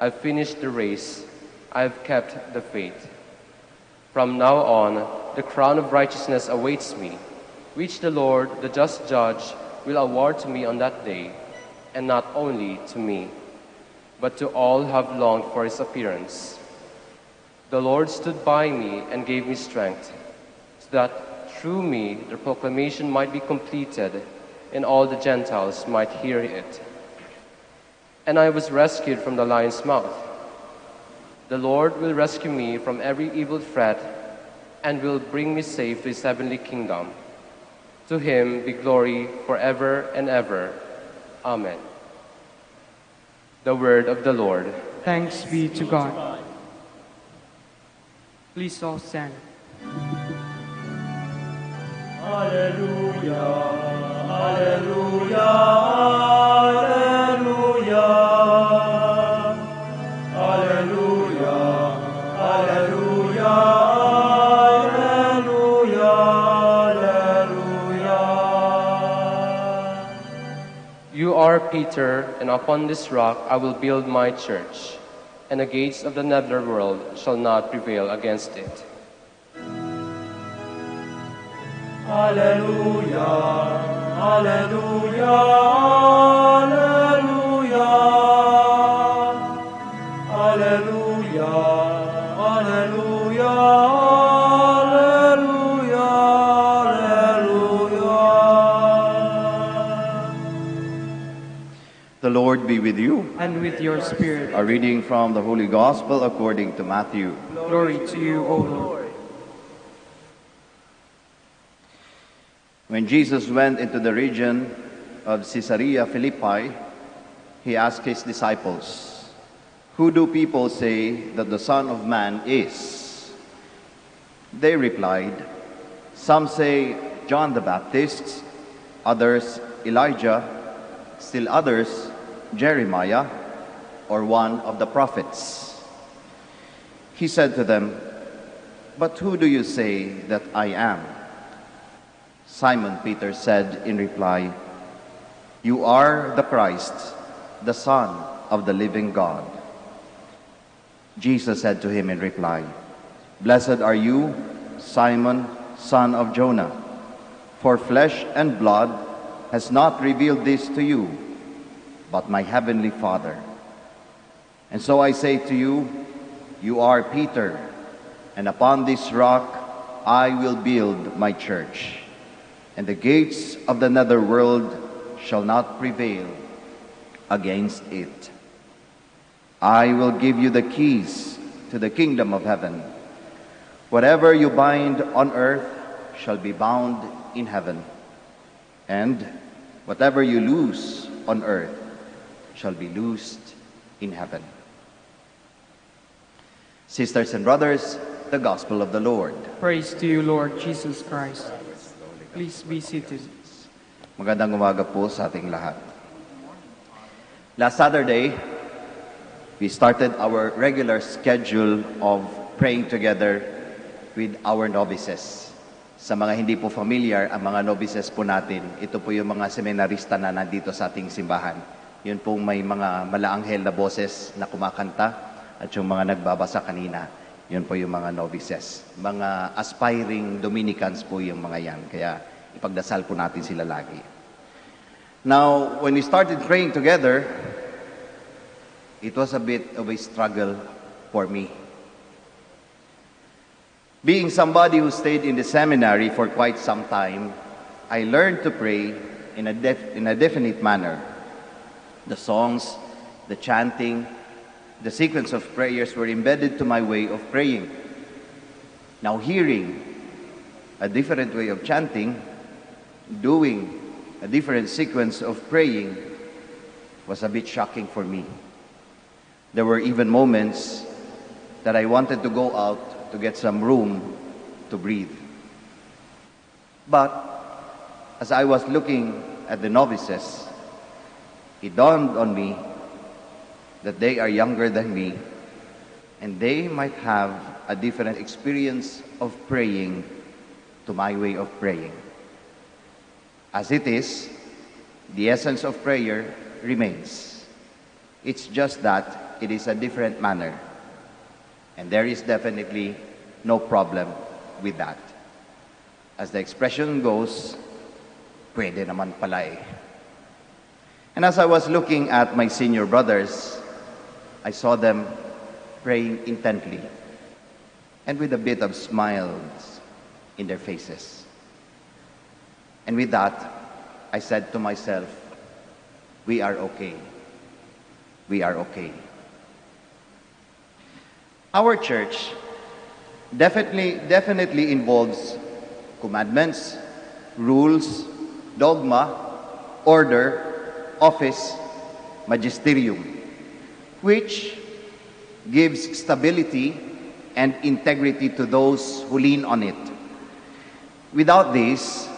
I have finished the race. I have kept the faith. From now on, the crown of righteousness awaits me, which the Lord, the just judge, will award to me on that day, and not only to me, but to all who have longed for his appearance. The Lord stood by me and gave me strength, so that through me the proclamation might be completed, and all the Gentiles might hear it. And I was rescued from the lion's mouth. The Lord will rescue me from every evil threat, and will bring me safe to his heavenly kingdom. To him be glory forever and ever. Amen. The word of the Lord. Thanks be to God. Please all stand. Alleluia, Alleluia, Alleluia, Alleluia, Alleluia, Alleluia, Alleluia. You are Peter, and upon this rock I will build my church, and the gates of the netherworld shall not prevail against it. Alleluia, Alleluia, Alleluia. Alleluia, Alleluia, Alleluia, Alleluia. The Lord be with you. And with your spirit. A reading from the Holy Gospel according to Matthew. Glory to you, O Lord. When Jesus went into the region of Caesarea Philippi, he asked his disciples, "Who do people say that the Son of Man is?" They replied, "Some say John the Baptist, others Elijah, still others Jeremiah, or one of the prophets." He said to them, "But who do you say that I am?" Simon Peter said in reply, "You are the Christ, the Son of the living God." Jesus said to him in reply, "Blessed are you, Simon, son of Jonah, for flesh and blood has not revealed this to you, but my heavenly Father. And so I say to you, you are Peter, and upon this rock I will build my church, and the gates of the netherworld shall not prevail against it. I will give you the keys to the kingdom of heaven. Whatever you bind on earth shall be bound in heaven, and whatever you loose on earth shall be loosed in heaven." Sisters and brothers, the Gospel of the Lord. Praise to you, Lord Jesus Christ. Please be seated. Magandang umaga po sa ating lahat. Last Saturday, we started our regular schedule of praying together with our novices. Sa mga hindi po familiar, ang mga novices po natin, ito po yung mga seminarista na nandito sa ating simbahan. Yun pong may mga malaanghel na boses na kumakanta at yung mga nagbabasa kanina. Yun po yung mga novices. Mga aspiring Dominicans po yung mga yan. Kaya ipagdasal po natin sila lagi. Now, when we started praying together, it was a bit of a struggle for me. Being somebody who stayed in the seminary for quite some time, I learned to pray in a definite manner. The songs, the chanting, the sequence of prayers were embedded to my way of praying. Now hearing a different way of chanting, doing a different sequence of praying was a bit shocking for me. There were even moments that I wanted to go out to get some room to breathe. But as I was looking at the novices, it dawned on me that they are younger than me, and they might have a different experience of praying to my way of praying. As it is, the essence of prayer remains. It's just that it is a different manner, and there is definitely no problem with that. As the expression goes, pwede naman pala eh. And as I was looking at my senior brothers, I saw them praying intently and with a bit of smiles in their faces. And with that, I said to myself, we are okay. We are okay. Our church definitely involves commandments, rules, dogma, order, office, magisterium, which gives stability and integrity to those who lean on it. Without this,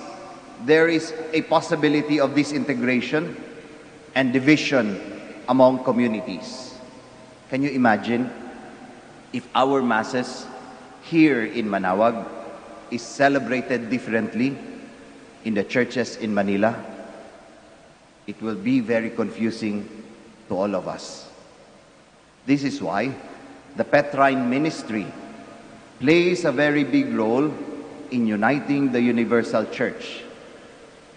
there is a possibility of disintegration and division among communities. Can you imagine if our masses here in Manaoag is celebrated differently in the churches in Manila? It will be very confusing to all of us. This is why the Petrine ministry plays a very big role in uniting the universal church,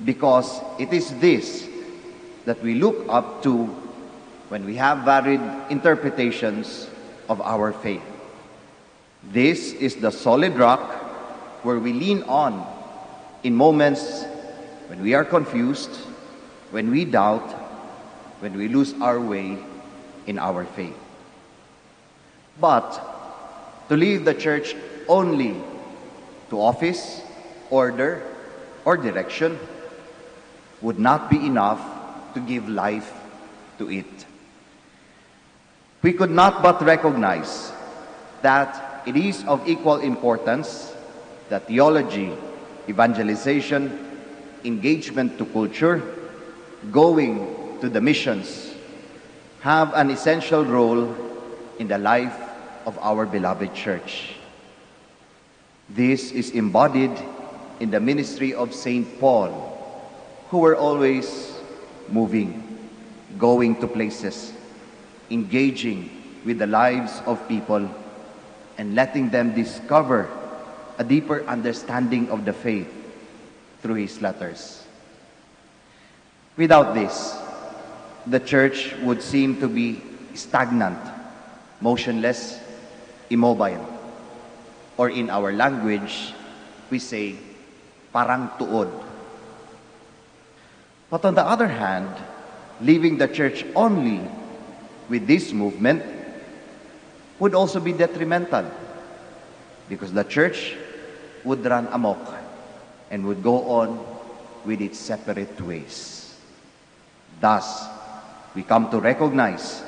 because it is this that we look up to when we have varied interpretations of our faith. This is the solid rock where we lean on in moments when we are confused, when we doubt, when we lose our way in our faith. But to leave the church only to office, order, or direction would not be enough to give life to it. We could not but recognize that it is of equal importance that theology, evangelization, engagement to culture, going to the missions have an essential role in the life of our beloved church. This is embodied in the ministry of St. Paul, who were always moving, going to places, engaging with the lives of people, and letting them discover a deeper understanding of the faith through his letters. Without this, the church would seem to be stagnant, motionless, immobile, or in our language, we say, parang tuod. But on the other hand, leaving the church only with this movement would also be detrimental, because the church would run amok and would go on with its separate ways. Thus, we come to recognize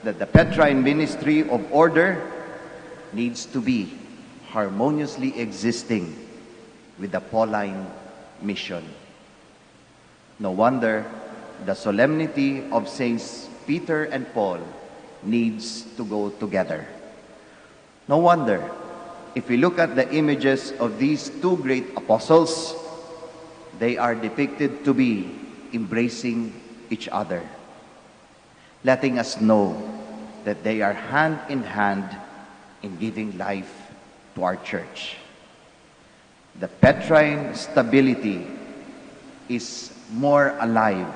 that the Petrine ministry of order needs to be harmoniously existing with the Pauline mission. No wonder the solemnity of Saints Peter and Paul needs to go together. No wonder, if we look at the images of these two great apostles, they are depicted to be embracing each other, letting us know that they are hand in hand in giving life to our church. The Petrine stability is more alive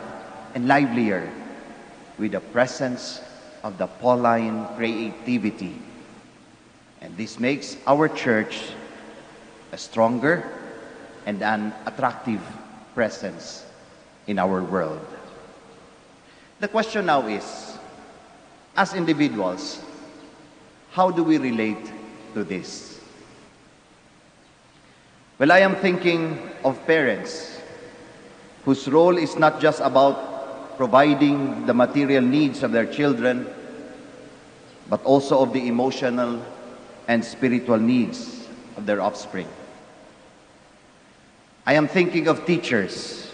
and livelier with the presence of the Pauline creativity. And this makes our church a stronger and an attractive presence in our world. The question now is, as individuals, how do we relate to this? Well, I am thinking of parents whose role is not just about providing the material needs of their children, but also of the emotional and spiritual needs of their offspring. I am thinking of teachers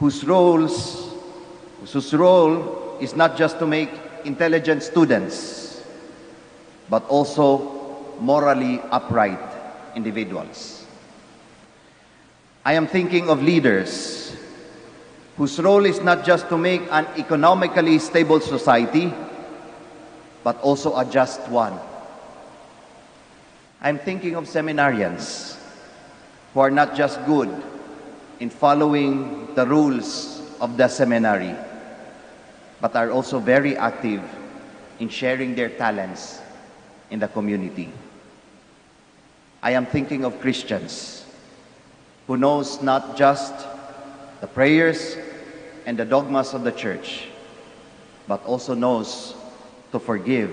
whose role is not just to make intelligent students, but also morally upright individuals. I am thinking of leaders whose role is not just to make an economically stable society, but also a just one. I'm thinking of seminarians who are not just good in following the rules of the seminary, but are also very active in sharing their talents in the community. I am thinking of Christians who knows not just the prayers and the dogmas of the church, but also knows to forgive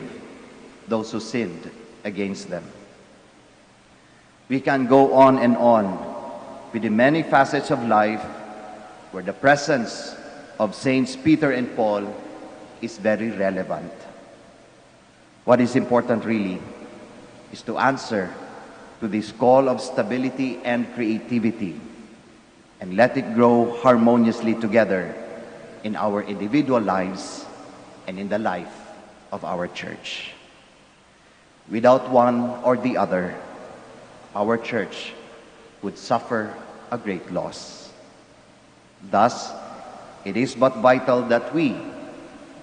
those who sinned against them. We can go on and on with the many facets of life where the presence of Saints Peter and Paul is very relevant. What is important really is to answer to this call of stability and creativity and let it grow harmoniously together in our individual lives and in the life of our church. Without one or the other, our church would suffer a great loss. Thus, it is but vital that we,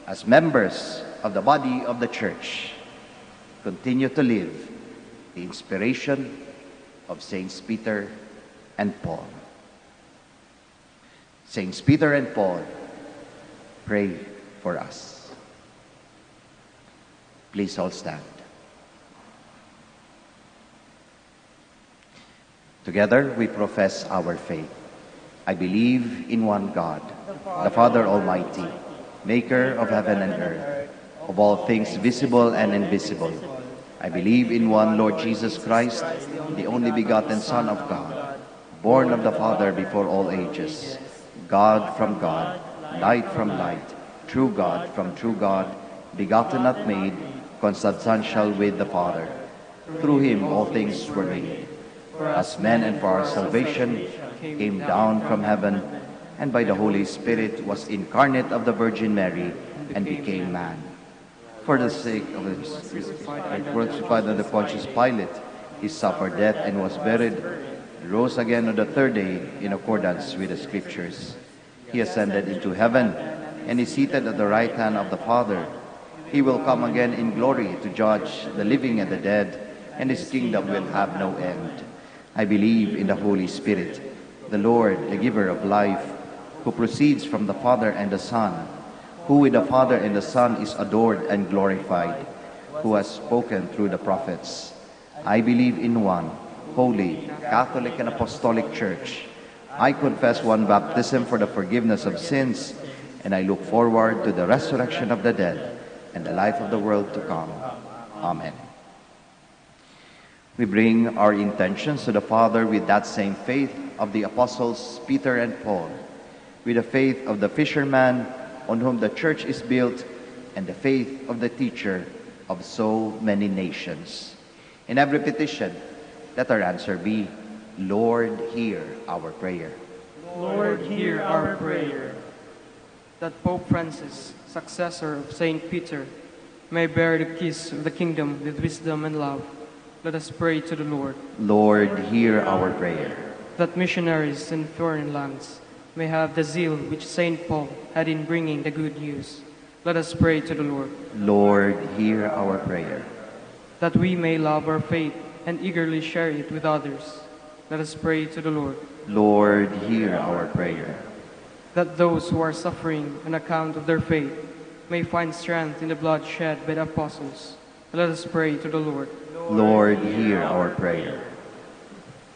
as members of the body of the church, continue to live the inspiration of Saints Peter and Paul. Saints Peter and Paul, pray for us. Please all stand. Together we profess our faith. I believe in one God, the Father Almighty, maker of heaven and earth, of all things visible and invisible. I believe in one Lord Jesus Christ, the only begotten Son of God, born of the Father before all ages, God from God, light from light, true God from true God, begotten not made, consubstantial with the Father. Through him all things were made. For us men and for our salvation came down from heaven, and by the Holy Spirit was incarnate of the Virgin Mary and became man. For the sake of the crucified under Pontius Pilate, he suffered death and was buried, rose again on the third day in accordance with the Scriptures. He ascended into heaven and is seated at the right hand of the Father. He will come again in glory to judge the living and the dead, and his kingdom will have no end. I believe in the Holy Spirit, the Lord, the giver of life, who proceeds from the Father and the Son, who with the Father and the Son is adored and glorified, who has spoken through the prophets. I believe in one holy, Catholic and Apostolic Church. I confess one baptism for the forgiveness of sins, and I look forward to the resurrection of the dead and the life of the world to come. Amen. We bring our intentions to the Father with that same faith of the Apostles Peter and Paul, with the faith of the fisherman on whom the church is built, and the faith of the teacher of so many nations. In every petition, let our answer be, Lord, hear our prayer. Lord, hear our prayer. That Pope Francis, successor of Saint Peter, may bear the keys of the kingdom with wisdom and love. Let us pray to the Lord. Lord, hear our prayer. That missionaries in foreign lands may have the zeal which Saint Paul had in bringing the good news. Let us pray to the Lord. Lord, hear our prayer. That we may love our faith and eagerly share it with others. Let us pray to the Lord. Lord, hear our prayer. That those who are suffering on account of their faith may find strength in the blood shed by the apostles. Let us pray to the Lord. Lord, hear our prayer.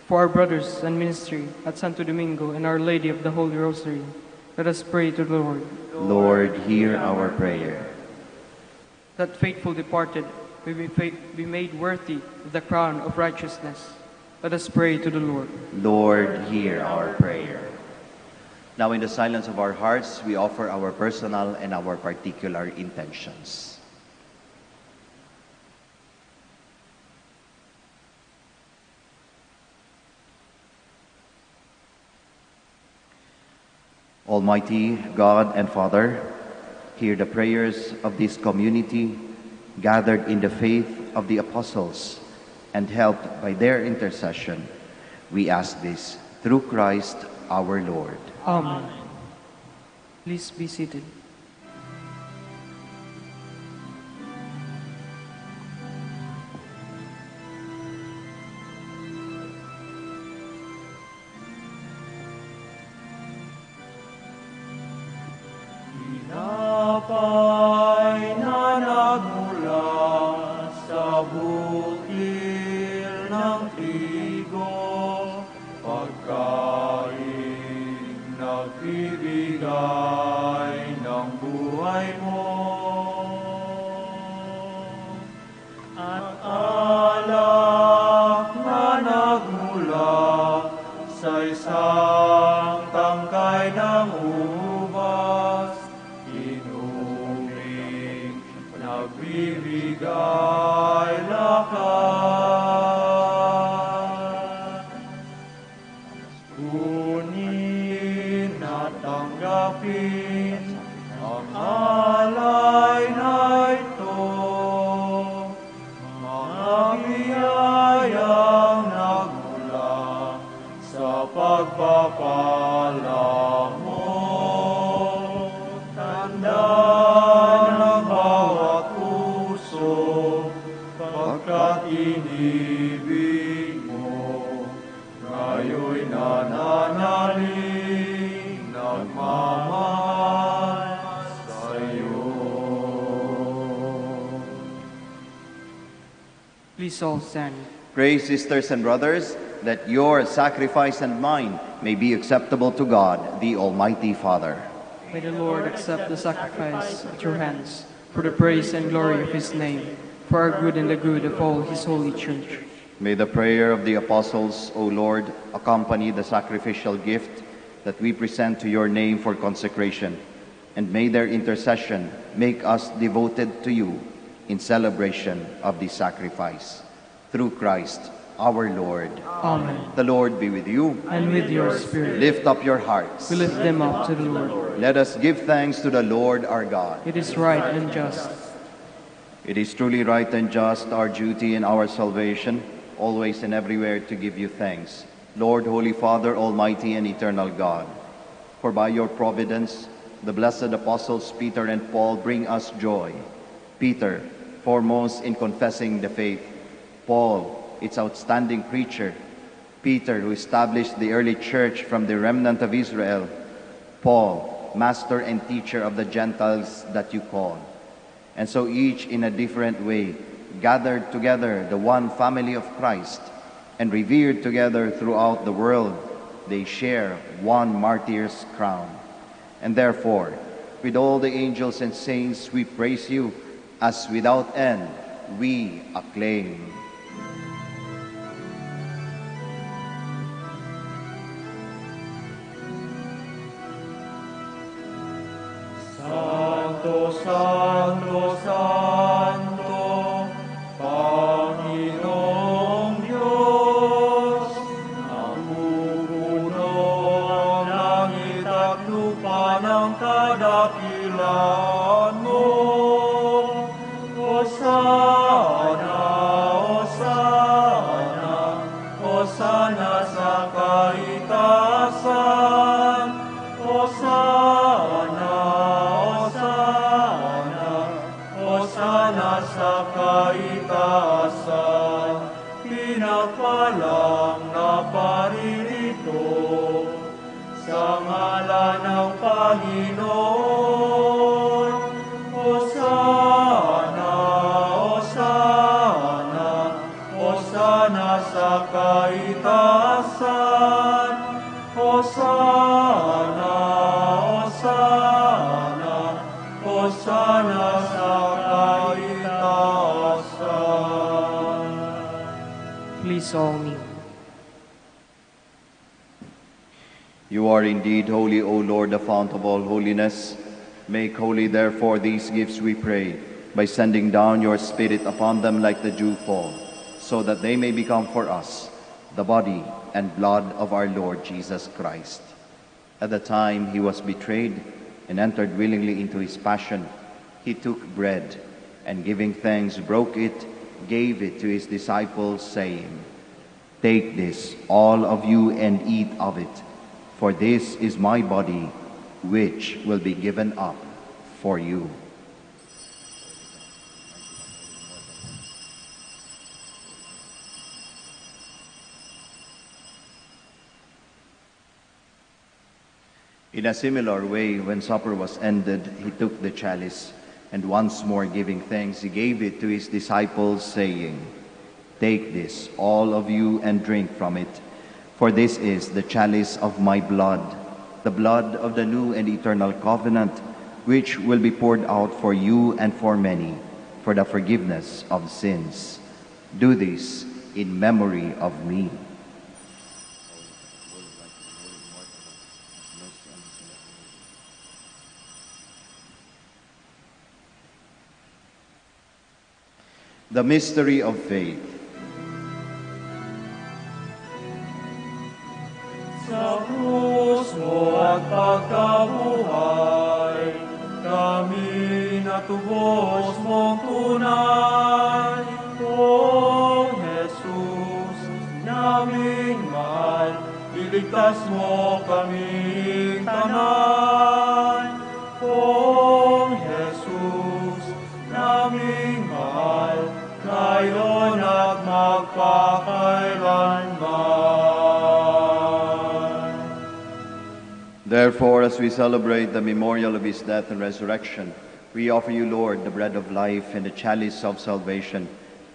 For our brothers and ministry at Santo Domingo and Our Lady of the Holy Rosary, let us pray to the Lord. Lord, hear our prayer. That faithful departed may be made worthy of the crown of righteousness. Let us pray to the Lord. Lord, hear our prayer. Now in the silence of our hearts, we offer our personal and our particular intentions. Almighty God and Father, hear the prayers of this community gathered in the faith of the apostles and helped by their intercession. We ask this through Christ our Lord. Amen. Please be seated. Tinapay na nagmula sa bukil ng trigo, pagkain nagbibigay ng buhay mo. At alak na nagmula sa isang tangkay ng ubas, inuming nagbibigay lakas. Kunin at tanggapin ang alay na ito inibig mo, ngayo'y nananalig, nagmamahal sa'yo. Please all stand. Pray, sisters and brothers, that your sacrifice and mine may be acceptable to God, the Almighty Father. May the Lord accept the sacrifice at your hands for the praise and glory of his name, for our good and the good of all his holy church. May the prayer of the apostles, O Lord, accompany the sacrificial gift that we present to your name for consecration, and may their intercession make us devoted to you in celebration of this sacrifice. Through Christ our Lord. Amen. The Lord be with you. And with your spirit. Lift up your hearts. We lift them up to the Lord. Let us give thanks to the Lord our God. It is right and just. It is truly right and just, our duty and our salvation, always and everywhere to give you thanks, Lord, Holy Father, Almighty and eternal God. For by your providence, the blessed apostles Peter and Paul bring us joy. Peter, foremost in confessing the faith. Paul, its outstanding preacher. Peter, who established the early church from the remnant of Israel. Paul, master and teacher of the Gentiles that you call. And so each in a different way gathered together the one family of Christ and revered together throughout the world, they share one martyr's crown. And therefore, with all the angels and saints, we praise you, as without end we acclaim. Santo, Santo, Santo, Panginoong Diyos, napupuno ang langit at lupa ng kadakilaan mo. Hosana, Hosana, Hosana sa kaitaasan. Hosana, Hosana sa kaitaasan, pinagpalang na paririto sa ngalan ng Panginoon. Hosana, Hosana, Hosana sa kaitaasan. Hosana, Hosana, Hosana sa kaitaasan. Please all kneel. You are indeed holy, O Lord, the fount of all holiness. Make holy, therefore, these gifts, we pray, by sending down your Spirit upon them like the dewfall, so that they may become for us the body and blood of our Lord Jesus Christ. At the time he was betrayed and entered willingly into his passion, he took bread, and giving thanks, broke it, gave it to his disciples, saying, "Take this, all of you, and eat of it, for this is my body, which will be given up for you." In a similar way, when supper was ended, he took the chalice, and once more giving thanks, he gave it to his disciples, saying, "Take this, all of you, and drink from it, for this is the chalice of my blood, the blood of the new and eternal covenant, which will be poured out for you and for many, for the forgiveness of sins. Do this in memory of me." The mystery of faith. Sa krus mo at pagkabuhay, kami natubos mong tunay. O Jesus, naming mahal, iligtas mo kaming tanan. O Jesus, naming mahal, ngayon at magpakailanman. Therefore, as we celebrate the memorial of his death and resurrection, we offer you, Lord, the bread of life and the chalice of salvation,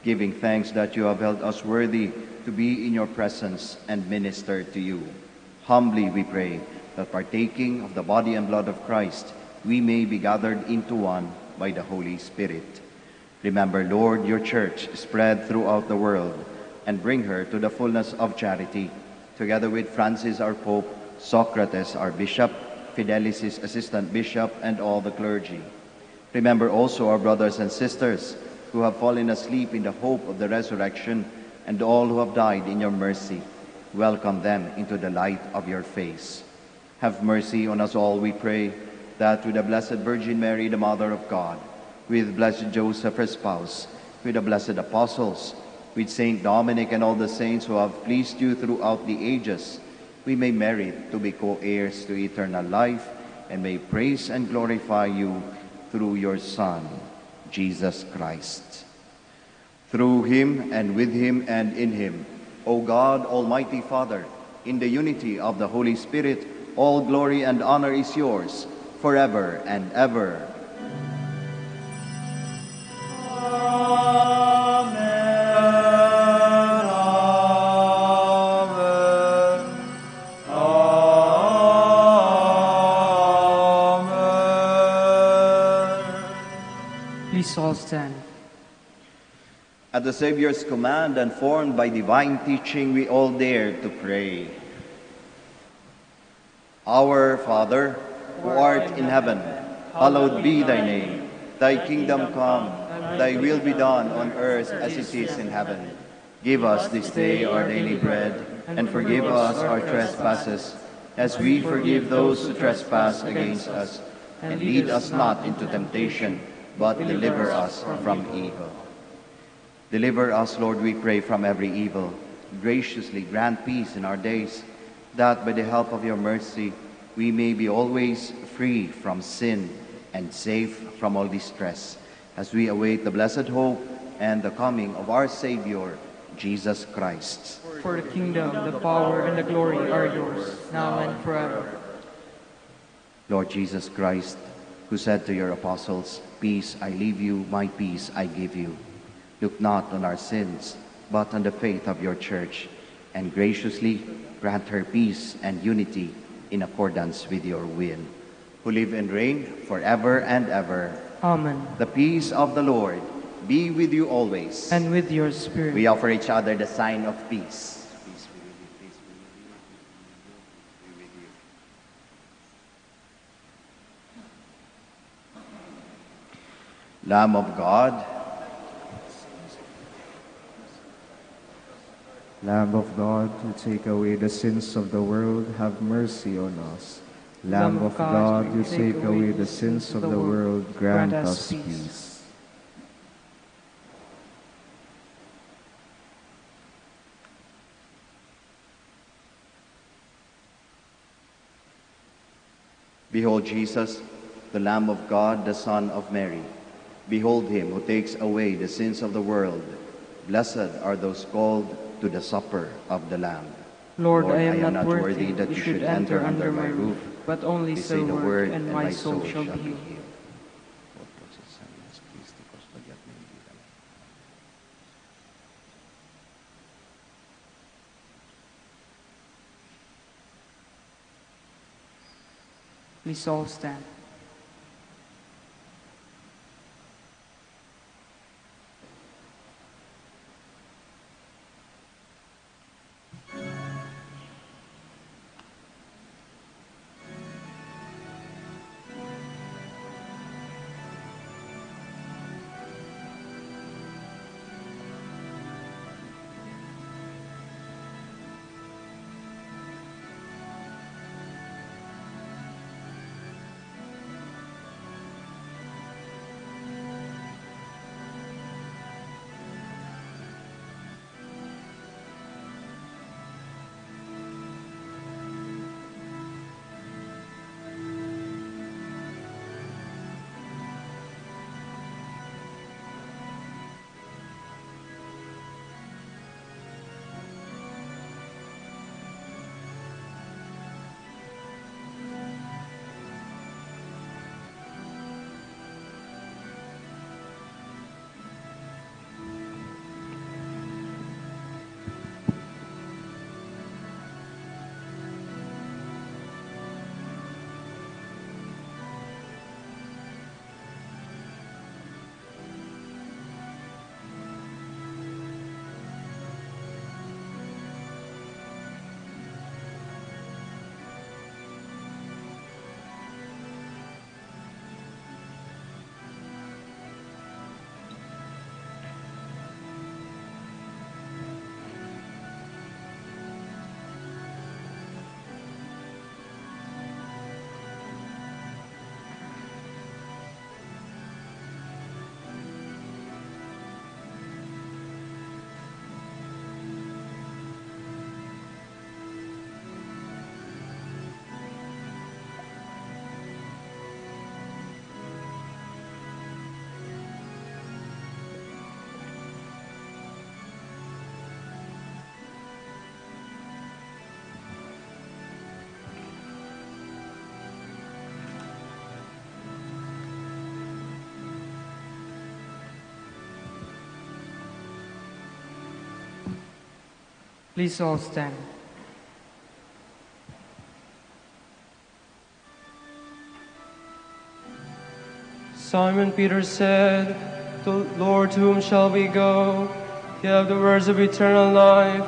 giving thanks that you have held us worthy to be in your presence and minister to you. Humbly we pray that partaking of the body and blood of Christ, we may be gathered into one by the Holy Spirit. Remember, Lord, your church spread throughout the world, and bring her to the fullness of charity, together with Francis our Pope, Socrates our Bishop, Fidelis his Assistant Bishop, and all the clergy. Remember also our brothers and sisters who have fallen asleep in the hope of the resurrection, and all who have died in your mercy. Welcome them into the light of your face. Have mercy on us all, we pray, that with the Blessed Virgin Mary, the Mother of God, with Blessed Joseph, her spouse, with the blessed apostles, with Saint Dominic and all the saints who have pleased you throughout the ages, we may merit to be co-heirs to eternal life, and may praise and glorify you through your Son, Jesus Christ. Through him, and with him, and in him, O God, Almighty Father, in the unity of the Holy Spirit, all glory and honor is yours, forever and ever. Please all stand. At the Savior's command and formed by divine teaching, we all dare to pray. Our Father, who art in heaven, hallowed be thy name. Thy kingdom come, thy will be done on earth as it is in heaven. Give us this day our daily bread, and forgive us our trespasses, as we forgive those who trespass against us. And lead us not into temptation, but deliver us from evil. Deliver us, Lord, we pray, from every evil. Graciously grant peace in our days, that by the help of your mercy we may be always free from sin and safe from all distress, as we await the blessed hope and the coming of our Savior, Jesus Christ. For the kingdom, the power, and the glory are yours, now and forever. Lord Jesus Christ, who said to your apostles, "Peace I leave you, my peace I give you," look not on our sins, but on the faith of your church, and graciously grant her peace and unity in accordance with your will, who live and reign forever and ever. Amen. The peace of the Lord be with you always. And with your spirit. We offer each other the sign of peace. Peace be with you, peace be with you, be with you. Lamb of God, Lamb of God, who take away the sins of the world, have mercy on us. Lamb of God, who take away the sins of the world, grant us peace. behold Jesus, the Lamb of God, the Son of Mary. Behold him who takes away the sins of the world. Blessed are those called to the supper of the Lamb. Lord, I am not worthy that you should enter under my roof, but only say the word, and my soul shall be healed. Please all stand. Please all stand. Simon Peter said, Lord, to whom shall we go? You have the words of eternal life,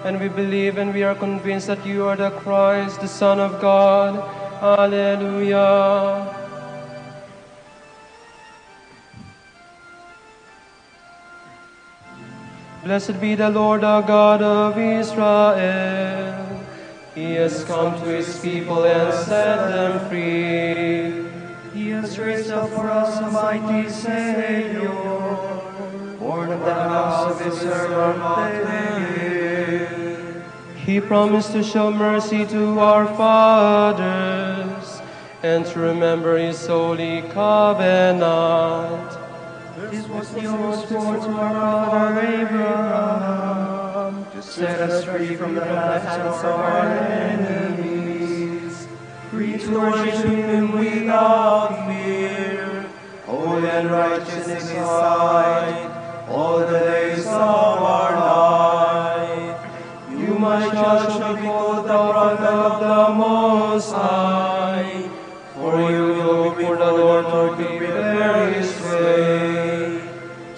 and we believe and we are convinced that you are the Christ, the Son of God. Alleluia. Blessed be the Lord, our God of Israel. He has come to his people and set them free. He has raised up for us a mighty Savior, born of the house of his servant David. He promised to show mercy to our fathers and to remember his holy covenant. This was the oath sworn to our father Abraham, to set us free from the hands of our enemies, free to worship him without fear, holy and righteous in his sight, all the days of our life. You, my child, shall be called the prophet of the Most High, for you will be for the Lord to prepare his way,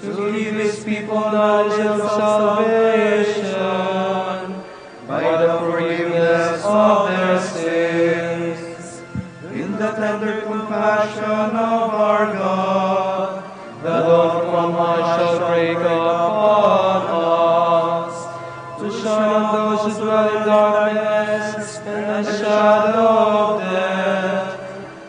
to give his people knowledge of salvation, by the forgiveness of their sins. In the tender compassion of our God, the dawn from high shall break upon us, to shine on those who dwell in darkness and the shadow of death,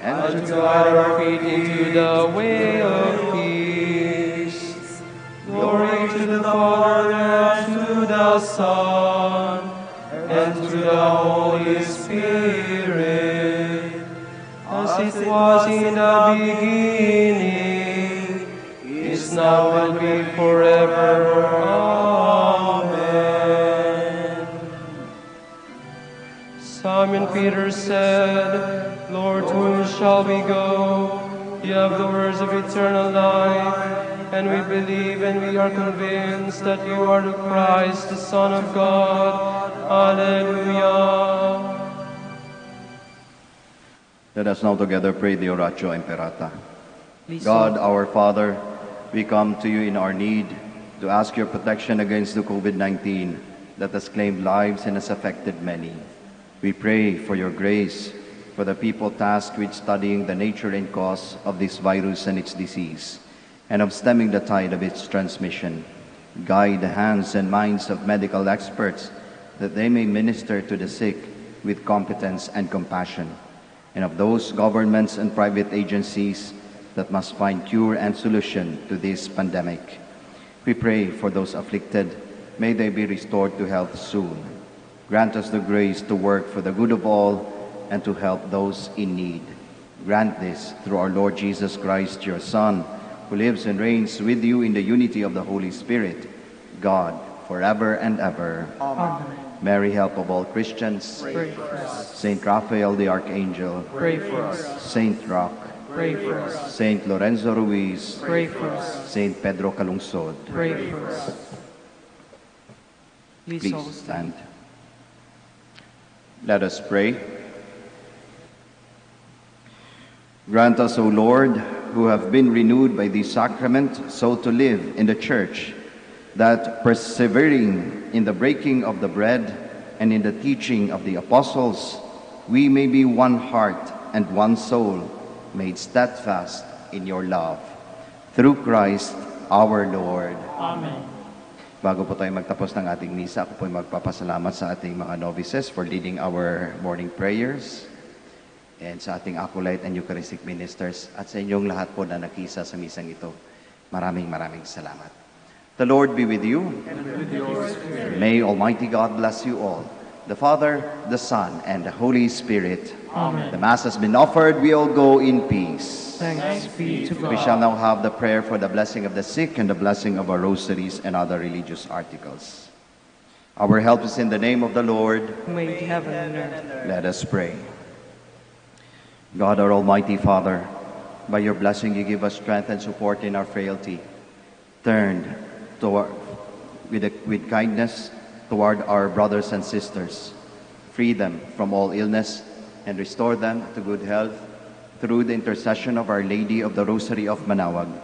and to guide our feet into the way of peace. Glory to the Father, and to the Son, and to the Holy Spirit, as it was in the beginning, is now, and will be forever. Amen. Simon Peter said, Lord, to whom shall we go? You have the words of eternal life, and we believe and we are convinced that you are the Christ, the Son of God. Alleluia. Let us now together pray the Oratio Imperata. Please God, all- our Father, we come to you in our need to ask your protection against the COVID-19 that has claimed lives and has affected many. We pray for your grace for the people tasked with studying the nature and cause of this virus and its disease, and of stemming the tide of its transmission. Guide the hands and minds of medical experts that they may minister to the sick with competence and compassion, and of those governments and private agencies that must find cure and solution to this pandemic. We pray for those afflicted. May they be restored to health soon. Grant us the grace to work for the good of all and to help those in need. Grant this through our Lord Jesus Christ, your Son, who lives and reigns with you in the unity of the Holy Spirit, God, forever and ever. Amen. Mary, help of all Christians. Pray for us. Saint Raphael the Archangel. Pray for us. Saint Roch. Pray for us. Saint Lorenzo Ruiz. Pray for us. Saint Pedro Calungsod. Pray for us. Please all Please stand. stand. Let us pray. Grant us, O Lord, who have been renewed by the sacrament, so to live in the Church, that persevering in the breaking of the bread and in the teaching of the apostles, we may be one heart and one soul, made steadfast in your love. Through Christ our Lord. Amen. Bago po tayo magtapos ng ating misa, ako po ay magpapasalamat sa ating mga novices for leading our morning prayers, and sa ating acolyte and Eucharistic ministers, at sa inyong lahat po na nakisa sa misang ito. Maraming salamat. The Lord be with you. And with your spirit. May Almighty God bless you all, the Father, the Son, and the Holy Spirit. Amen. The Mass has been offered. We all go in peace. Thanks be to We God. shall now have the prayer for the blessing of the sick and the blessing of our rosaries and other religious articles. Our help is in the name of the Lord. Who made heaven and earth. Let us pray. God, our Almighty Father, by your blessing you give us strength and support in our frailty. Turn toward, with kindness toward our brothers and sisters. Free them from all illness and restore them to good health through the intercession of Our Lady of the Rosary of Manaoag,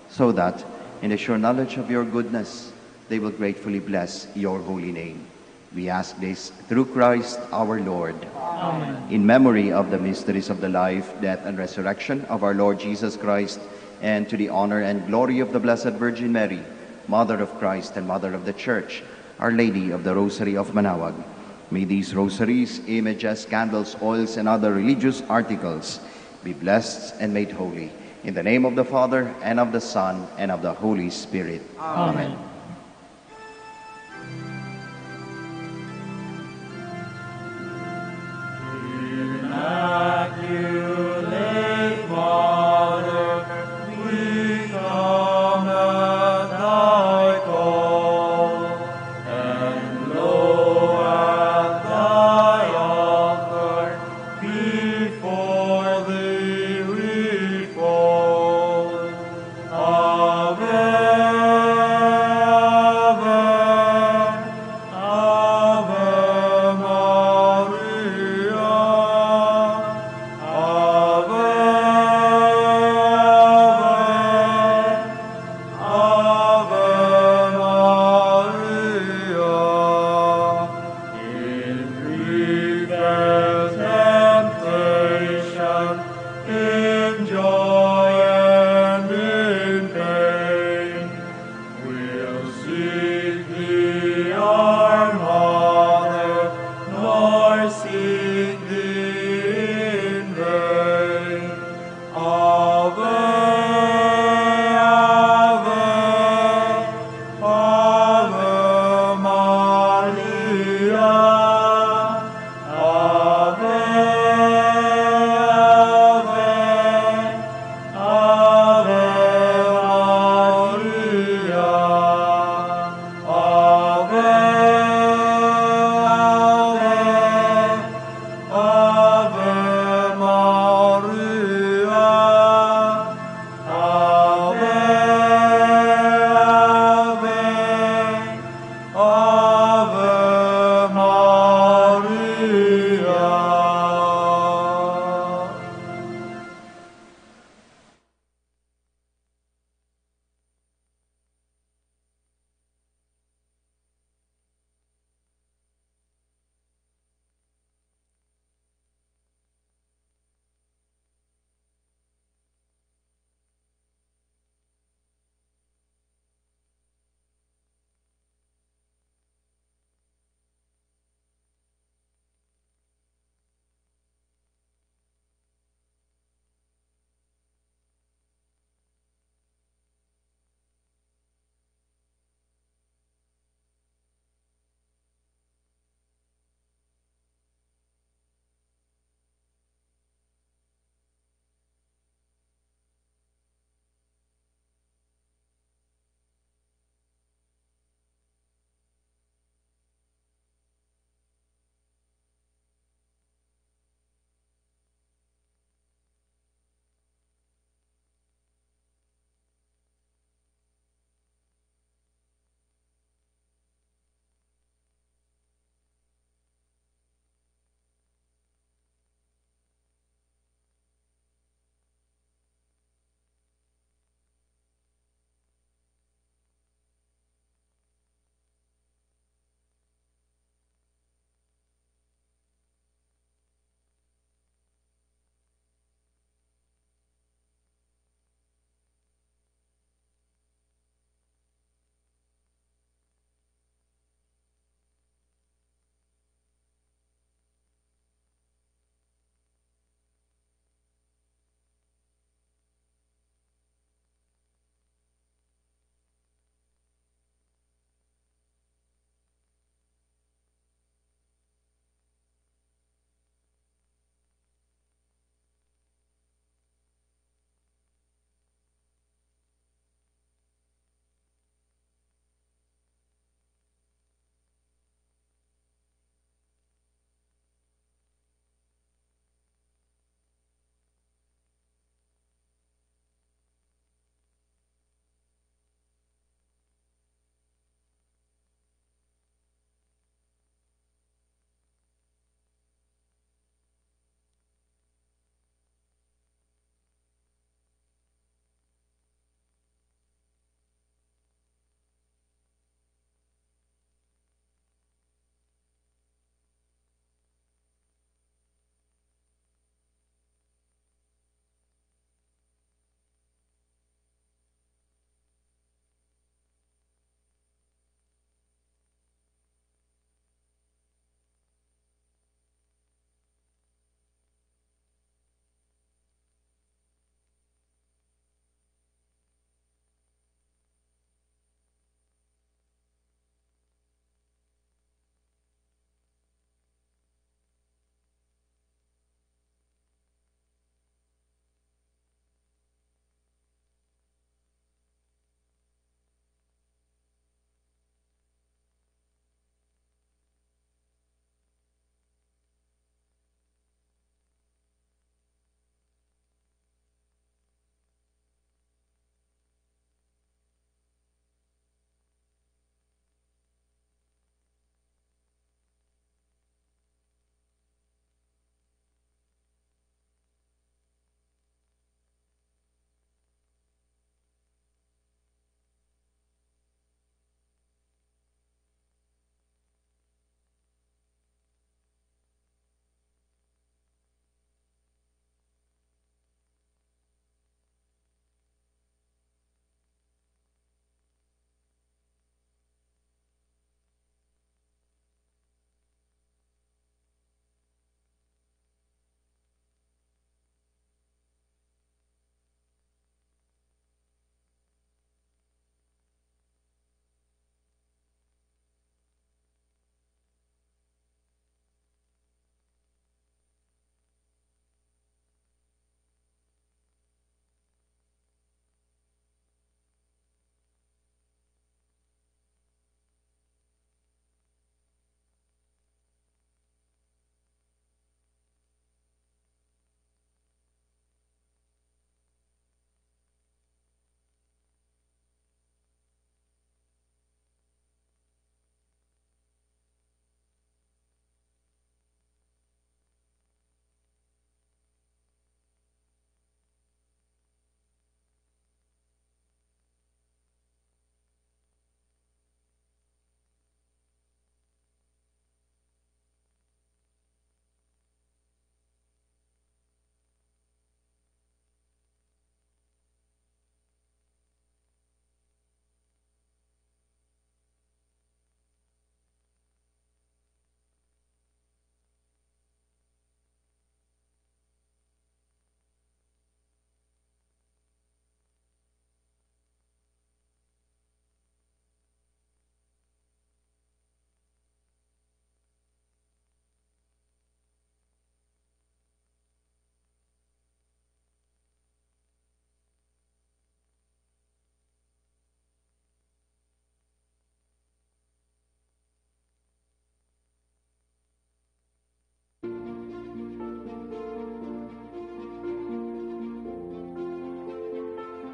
so that, in the sure knowledge of your goodness, they will gratefully bless your holy name. We ask this through Christ our Lord. Amen. In memory of the mysteries of the life, death, and resurrection of our Lord Jesus Christ, and to the honor and glory of the Blessed Virgin Mary, Mother of Christ and Mother of the Church, Our Lady of the Rosary of Manaoag, may these rosaries, images, candles, oils, and other religious articles be blessed and made holy. In the name of the Father, and of the Son, and of the Holy Spirit. Amen.